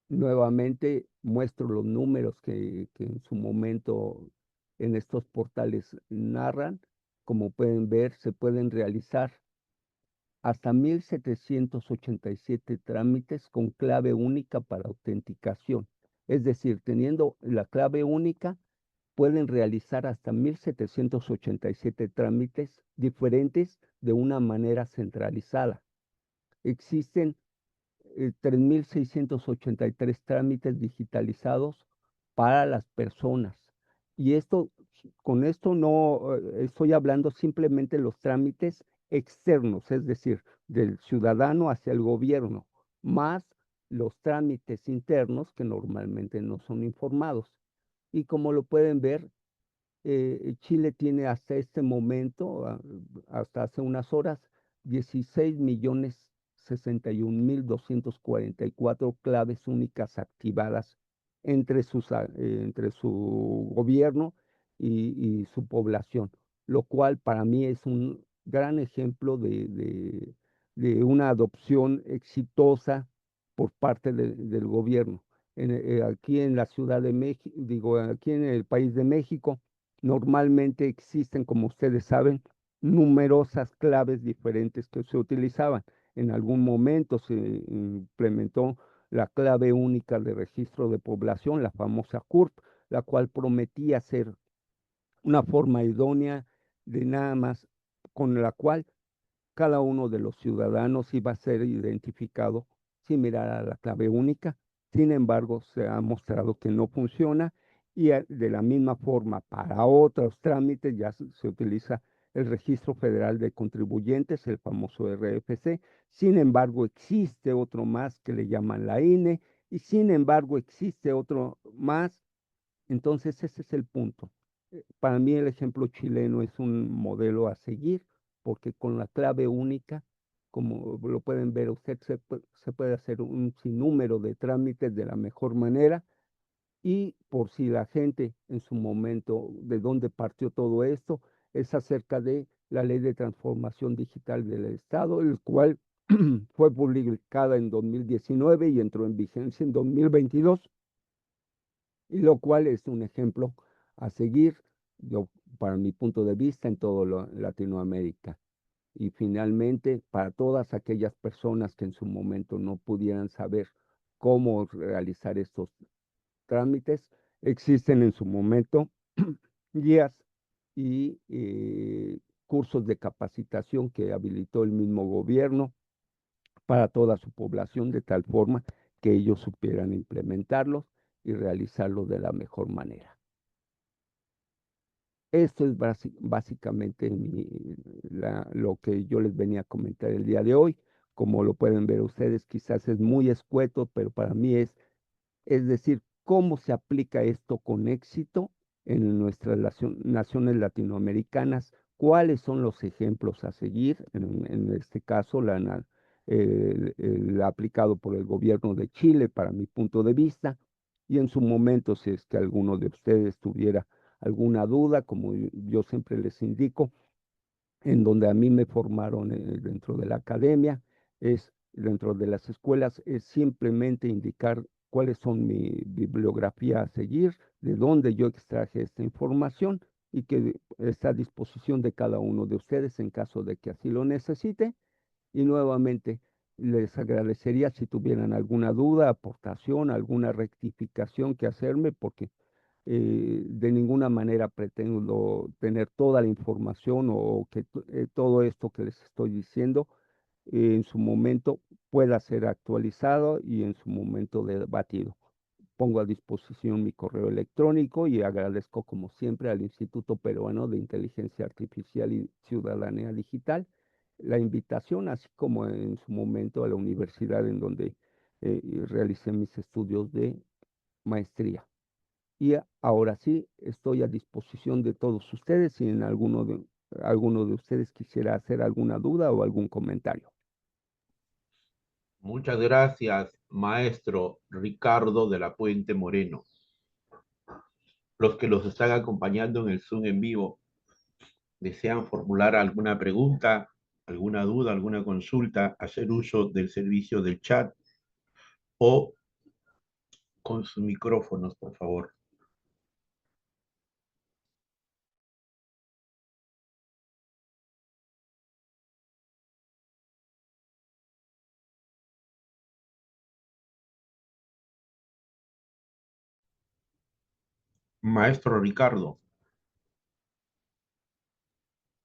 Nuevamente muestro los números que en su momento en estos portales narran. Como pueden ver, se pueden realizar hasta 1,787 trámites con clave única para autenticación. Es decir, teniendo la clave única, pueden realizar hasta 1,787 trámites diferentes de una manera centralizada. Existen 3,683 trámites digitalizados para las personas. Y con esto no estoy hablando simplemente de los trámites externos, es decir, del ciudadano hacia el gobierno, más los trámites internos que normalmente no son informados. Y como lo pueden ver, Chile tiene hasta este momento, hasta hace unas horas, 16.061.244 claves únicas activadas entre su gobierno y su población, lo cual para mí es un gran ejemplo de una adopción exitosa por parte del gobierno. Aquí en la Ciudad de México, digo, aquí en el país de México, normalmente existen, como ustedes saben, numerosas claves diferentes que se utilizaban. En algún momento se implementó la clave única de registro de población, la famosa CURP, la cual prometía ser una forma idónea de nada más con la cual cada uno de los ciudadanos iba a ser identificado similar a la clave única. Sin embargo, se ha mostrado que no funciona y de la misma forma para otros trámites ya se utiliza el Registro Federal de Contribuyentes, el famoso RFC. Sin embargo, existe otro más que le llaman la INE y sin embargo existe otro más. Entonces, ese es el punto. Para mí el ejemplo chileno es un modelo a seguir porque con la clave única, como lo pueden ver usted, se puede hacer un sinnúmero de trámites de la mejor manera y por si la gente en su momento, de dónde partió todo esto, es acerca de la Ley de Transformación Digital del Estado, el cual fue publicada en 2019 y entró en vigencia en 2022 y lo cual es un ejemplo a seguir, yo, para mi punto de vista, en todo Latinoamérica. Y finalmente, para todas aquellas personas que en su momento no pudieran saber cómo realizar estos trámites, existen en su momento guías y cursos de capacitación que habilitó el mismo gobierno para toda su población de tal forma que ellos supieran implementarlos y realizarlos de la mejor manera. Esto es básicamente lo que yo les venía a comentar el día de hoy. Como lo pueden ver ustedes, quizás es muy escueto, pero para mí es decir, cómo se aplica esto con éxito en nuestras naciones latinoamericanas, cuáles son los ejemplos a seguir, en este caso el aplicado por el gobierno de Chile, para mi punto de vista, y en su momento, si es que alguno de ustedes tuviera alguna duda, como yo siempre les indico, en donde a mí me formaron dentro de la academia, es dentro de las escuelas, es simplemente indicar cuáles son mi bibliografía a seguir, de dónde yo extraje esta información y que está a disposición de cada uno de ustedes en caso de que así lo necesite. Y nuevamente les agradecería si tuvieran alguna duda, aportación, alguna rectificación que hacerme, porque de ninguna manera pretendo tener toda la información o que todo esto que les estoy diciendo en su momento pueda ser actualizado y en su momento debatido. Pongo a disposición mi correo electrónico y agradezco como siempre al Instituto Peruano de Inteligencia Artificial y Ciudadanía Digital la invitación, así como en su momento a la universidad en donde realicé mis estudios de maestría. Y ahora sí, estoy a disposición de todos ustedes si en alguno de ustedes quisiera hacer alguna duda o algún comentario. Muchas gracias, maestro Ricardo de la Puente Moreno. Los que los están acompañando en el Zoom en vivo, ¿desean formular alguna pregunta, alguna duda, alguna consulta, hacer uso del servicio del chat o con sus micrófonos, por favor? Maestro Ricardo,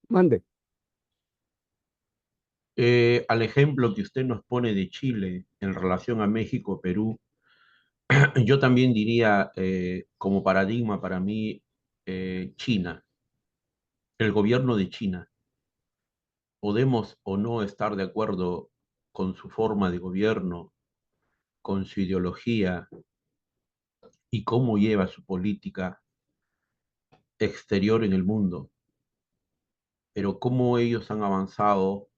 Mande. al ejemplo que usted nos pone de Chile en relación a México, Perú, yo también diría como paradigma para mí China, el gobierno de China. Podemos o no estar de acuerdo con su forma de gobierno, con su ideología y cómo lleva su política exterior en el mundo, pero cómo ellos han avanzado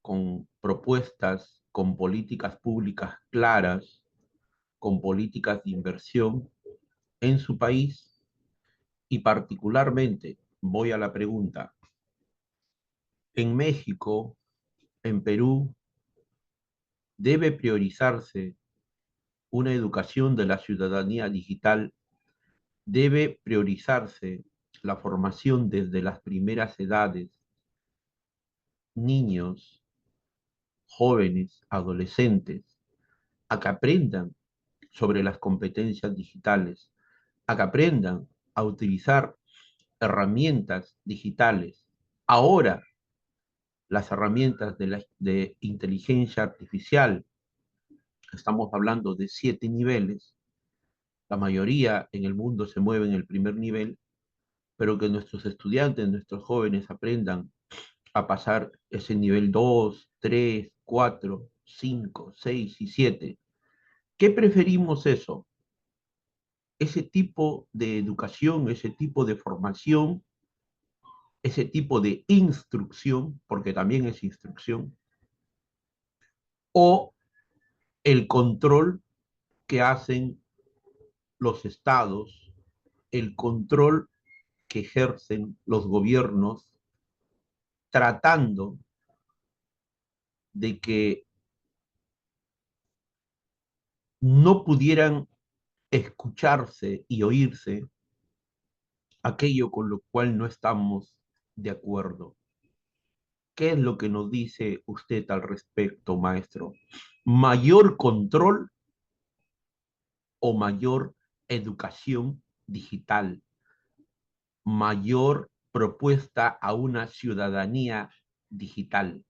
con propuestas, con políticas públicas claras, con políticas de inversión en su país y particularmente, voy a la pregunta, en México, en Perú, debe priorizarse una educación de la ciudadanía digital, debe priorizarse la formación desde las primeras edades, niños, jóvenes, adolescentes, a que aprendan sobre las competencias digitales, a que aprendan a utilizar herramientas digitales. Ahora, las herramientas de inteligencia artificial, estamos hablando de 7 niveles, la mayoría en el mundo se mueve en el primer nivel, pero que nuestros estudiantes, nuestros jóvenes aprendan a pasar ese nivel 2, 3, 4, 5, 6 y 7. ¿Qué preferimos eso? Ese tipo de educación, ese tipo de formación, ese tipo de instrucción, porque también es instrucción, o el control que hacen los estados, el control que ejercen los gobiernos tratando de que no pudieran escucharse y oírse aquello con lo cual no estamos de acuerdo. ¿Qué es lo que nos dice usted al respecto, maestro? ¿Mayor control o mayor educación digital? ¿Mayor propuesta a una ciudadanía digital?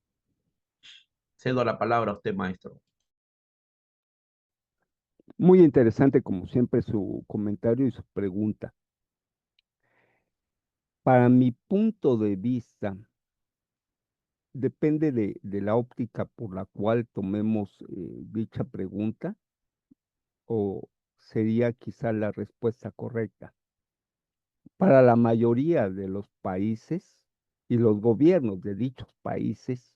Cedo la palabra a usted, maestro. Muy interesante, como siempre, su comentario y su pregunta. Para mi punto de vista, depende de la óptica por la cual tomemos dicha pregunta, o sería quizá la respuesta correcta. Para la mayoría de los países y los gobiernos de dichos países,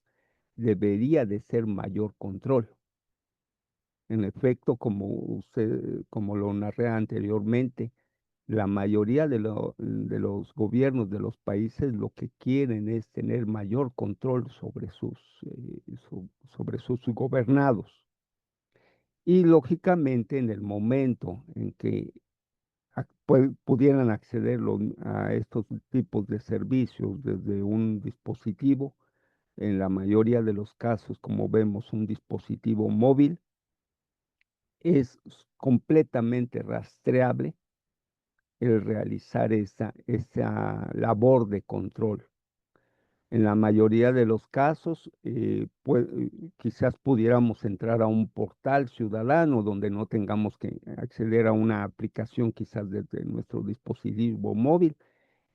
debería de ser mayor control. En efecto, como lo narré anteriormente, la mayoría de los gobiernos de los países lo que quieren es tener mayor control sobre sus gobernados. Y lógicamente, en el momento en que pudieran acceder a estos tipos de servicios desde un dispositivo, en la mayoría de los casos, como vemos, un dispositivo móvil, es completamente rastreable el realizar esa labor de control. En la mayoría de los casos, quizás pudiéramos entrar a un portal ciudadano donde no tengamos que acceder a una aplicación quizás desde nuestro dispositivo móvil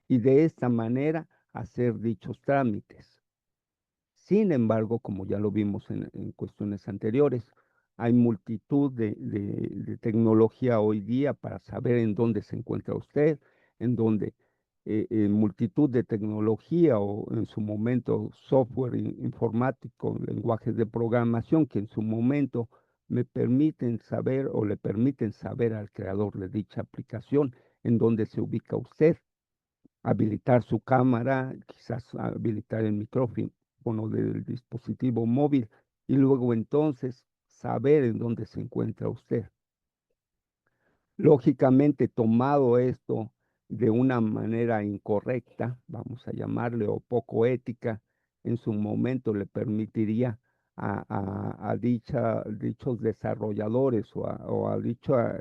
y de esta manera hacer dichos trámites. Sin embargo, como ya lo vimos en cuestiones anteriores, hay multitud de tecnología hoy día para saber en dónde se encuentra usted, en dónde, multitud de tecnología o en su momento software informático, lenguajes de programación que en su momento me permiten saber o le permiten saber al creador de dicha aplicación en dónde se ubica usted, habilitar su cámara, quizás habilitar el micrófono del dispositivo móvil y luego entonces saber en dónde se encuentra usted. Lógicamente, tomado esto de una manera incorrecta, vamos a llamarle, o poco ética, en su momento le permitiría a dichos desarrolladores o a dicha,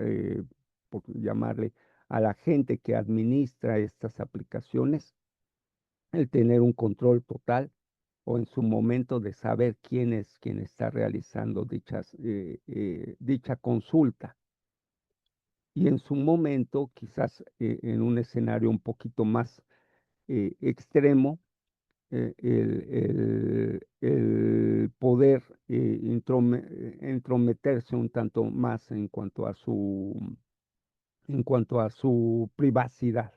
por llamarle, a la gente que administra estas aplicaciones, el tener un control total o en su momento de saber quién es quien está realizando dicha consulta. Y en su momento, quizás en un escenario un poquito más extremo, el poder entrometerse un tanto más en cuanto a su privacidad.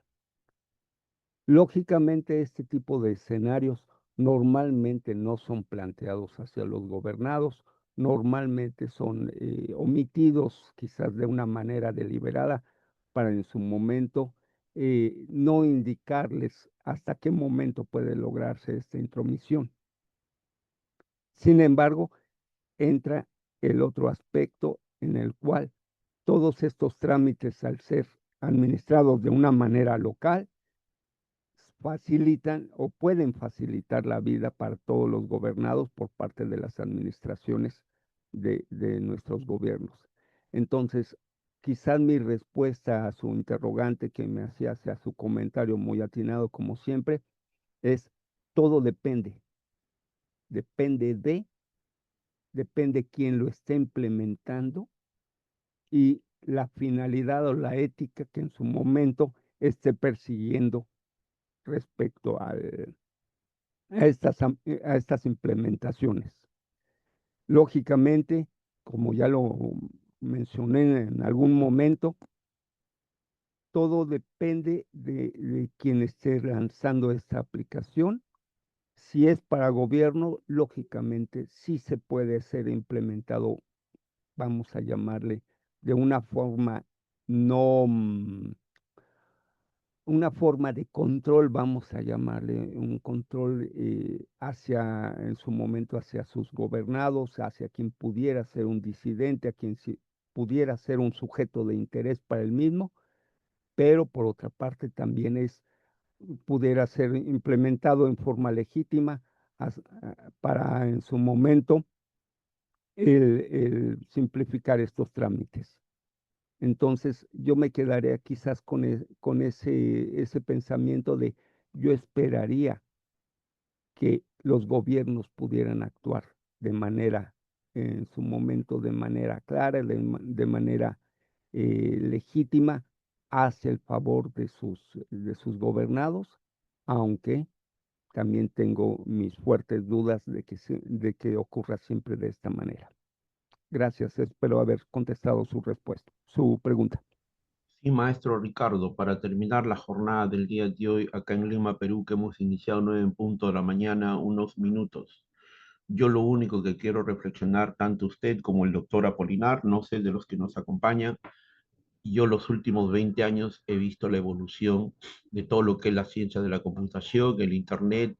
Lógicamente, este tipo de escenarios normalmente no son planteados hacia los gobernados, normalmente son omitidos quizás de una manera deliberada para en su momento no indicarles hasta qué momento puede lograrse esta intromisión. Sin embargo, entra el otro aspecto en el cual todos estos trámites, al ser administrados de una manera local, facilitan o pueden facilitar la vida para todos los gobernados por parte de las administraciones de nuestros gobiernos. Entonces, quizás mi respuesta a su interrogante que me hacía hacia su comentario muy atinado como siempre es todo depende depende quién lo esté implementando y la finalidad o la ética que en su momento esté persiguiendo respecto a estas implementaciones. Lógicamente, como ya lo mencioné en algún momento, todo depende de quien esté lanzando esta aplicación. Si es para gobierno, lógicamente sí se puede ser implementado, vamos a llamarle, de una forma no, una forma de control, vamos a llamarle, un control hacia, en su momento, hacia sus gobernados, hacia quien pudiera ser un disidente, a quien pudiera ser un sujeto de interés para el mismo, pero por otra parte también pudiera ser implementado en forma legítima para en su momento el simplificar estos trámites. Entonces, yo me quedaría quizás con ese pensamiento de yo esperaría que los gobiernos pudieran actuar de manera, en su momento, de manera clara, de manera legítima, hacia el favor de sus gobernados, aunque también tengo mis fuertes dudas de que ocurra siempre de esta manera. Gracias, espero haber contestado su respuesta, su pregunta. Sí, maestro Ricardo, para terminar la jornada del día de hoy acá en Lima, Perú, que hemos iniciado 9 en punto de la mañana, unos minutos. Yo lo único que quiero reflexionar, tanto usted como el doctor Apolinar, no sé de los que nos acompañan, yo los últimos 20 años he visto la evolución de todo lo que es la ciencia de la computación, el Internet,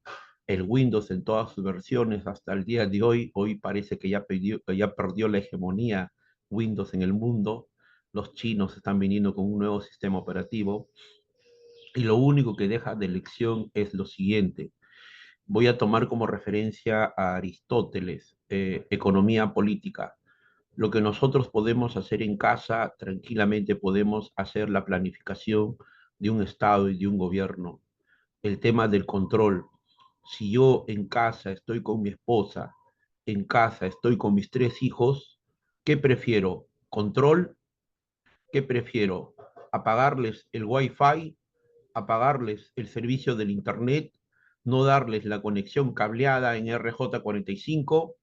el Windows en todas sus versiones hasta el día de hoy. Hoy parece que ya perdió la hegemonía Windows en el mundo. Los chinos están viniendo con un nuevo sistema operativo y lo único que deja de lección es lo siguiente. Voy a tomar como referencia a Aristóteles, economía política. Lo que nosotros podemos hacer en casa, tranquilamente podemos hacer la planificación de un Estado y de un gobierno. El tema del control. Si yo en casa estoy con mi esposa, en casa estoy con mis 3 hijos, ¿qué prefiero? ¿Control? ¿Qué prefiero? ¿Apagarles el Wi-Fi? ¿Apagarles el servicio del Internet? ¿No darles la conexión cableada en RJ45?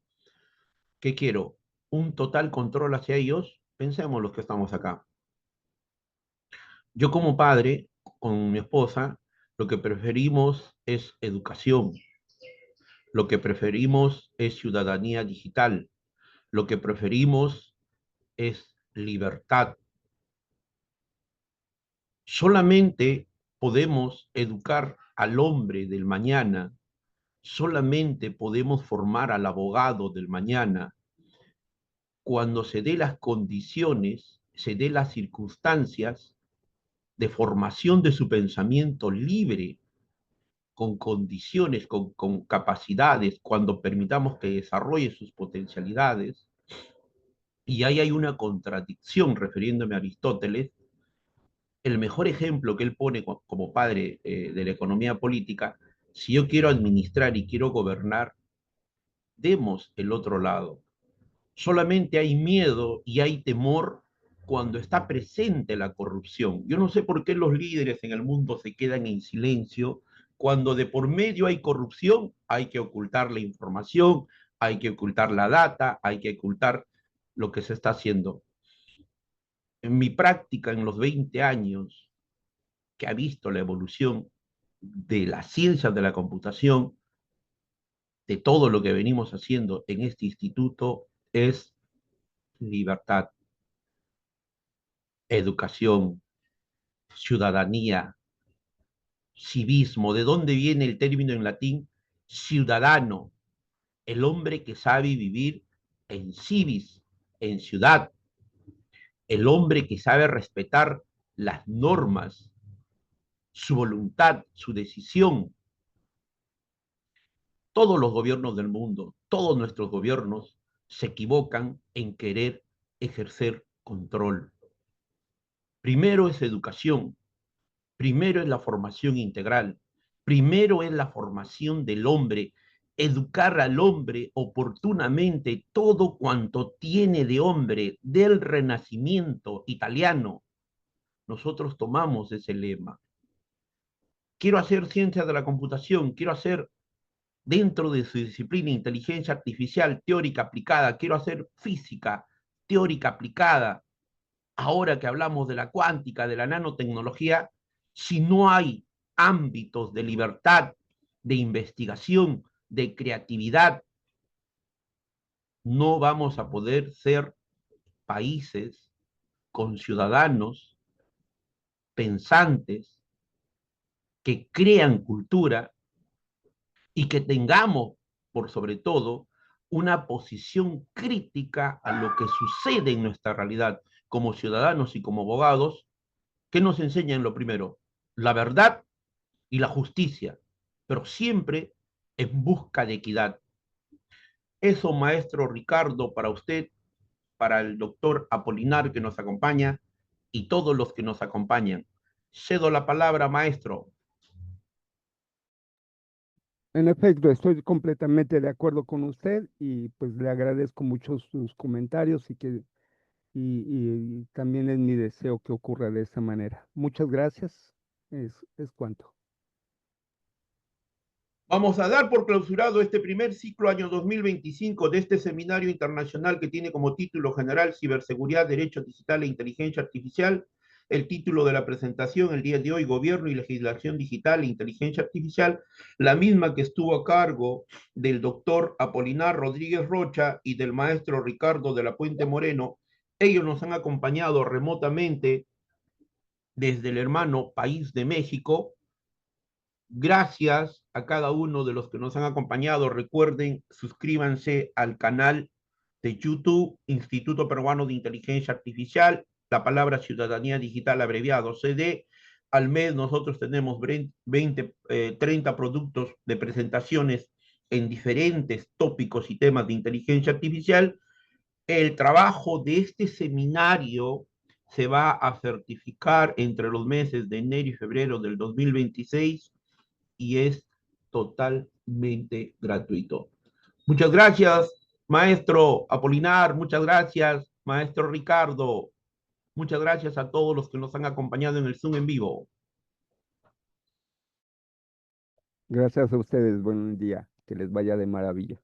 ¿Qué quiero? ¿Un total control hacia ellos? Pensemos los que estamos acá. Yo como padre, con mi esposa, lo que preferimos es educación, lo que preferimos es ciudadanía digital, lo que preferimos es libertad. Solamente podemos educar al hombre del mañana, solamente podemos formar al abogado del mañana cuando se dé las condiciones, se dé las circunstancias de formación de su pensamiento libre, con condiciones, con capacidades, cuando permitamos que desarrolle sus potencialidades. Y ahí hay una contradicción, refiriéndome a Aristóteles, el mejor ejemplo que él pone como padre de la economía política: si yo quiero administrar y quiero gobernar, demos el otro lado. Solamente hay miedo y hay temor cuando está presente la corrupción. Yo no sé por qué los líderes en el mundo se quedan en silencio Cuando de por medio hay corrupción, hay que ocultar la información, hay que ocultar la data, hay que ocultar lo que se está haciendo. En mi práctica, en los 20 años que ha visto la evolución de las ciencias de la computación, de todo lo que venimos haciendo en este instituto, es libertad, educación, ciudadanía, civismo. ¿De dónde viene el término en latín? Ciudadano, el hombre que sabe vivir en civis, en ciudad, el hombre que sabe respetar las normas, su voluntad, su decisión. Todos los gobiernos del mundo, todos nuestros gobiernos se equivocan en querer ejercer control. Primero es educación, primero es la formación integral, primero es la formación del hombre, educar al hombre oportunamente todo cuanto tiene de hombre del Renacimiento italiano. Nosotros tomamos ese lema. Quiero hacer ciencia de la computación, quiero hacer dentro de su disciplina inteligencia artificial teórica aplicada, quiero hacer física teórica aplicada. Ahora que hablamos de la cuántica, de la nanotecnología, si no hay ámbitos de libertad, de investigación, de creatividad, no vamos a poder ser países con ciudadanos pensantes que crean cultura y que tengamos, por sobre todo, una posición crítica a lo que sucede en nuestra realidad como ciudadanos y como abogados, que nos enseñan lo primero, la verdad y la justicia, pero siempre en busca de equidad. Eso, maestro Ricardo, para usted, para el doctor Apolinar que nos acompaña y todos los que nos acompañan. Cedo la palabra, maestro. En efecto, estoy completamente de acuerdo con usted y pues le agradezco mucho sus comentarios y también es mi deseo que ocurra de esa manera. Muchas gracias. Es cuanto. Vamos a dar por clausurado este primer ciclo año 2025 de este seminario internacional que tiene como título general Ciberseguridad, Derecho Digital e Inteligencia Artificial. El título de la presentación el día de hoy, Gobierno y Legislación Digital e Inteligencia Artificial, la misma que estuvo a cargo del doctor Apolinar Rodríguez Rocha y del maestro Ricardo de la Puente Moreno. Ellos nos han acompañado remotamente desde el hermano país de México. Gracias a cada uno de los que nos han acompañado. Recuerden, suscríbanse al canal de YouTube, Instituto Peruano de Inteligencia Artificial, la palabra Ciudadanía Digital abreviado CD. Al mes nosotros tenemos 30 productos de presentaciones en diferentes tópicos y temas de inteligencia artificial. El trabajo de este seminario se va a certificar entre los meses de enero y febrero del 2026 y es totalmente gratuito. Muchas gracias, maestro Apolinar, muchas gracias, maestro Ricardo, muchas gracias a todos los que nos han acompañado en el Zoom en vivo. Gracias a ustedes. Buen día. Que les vaya de maravilla.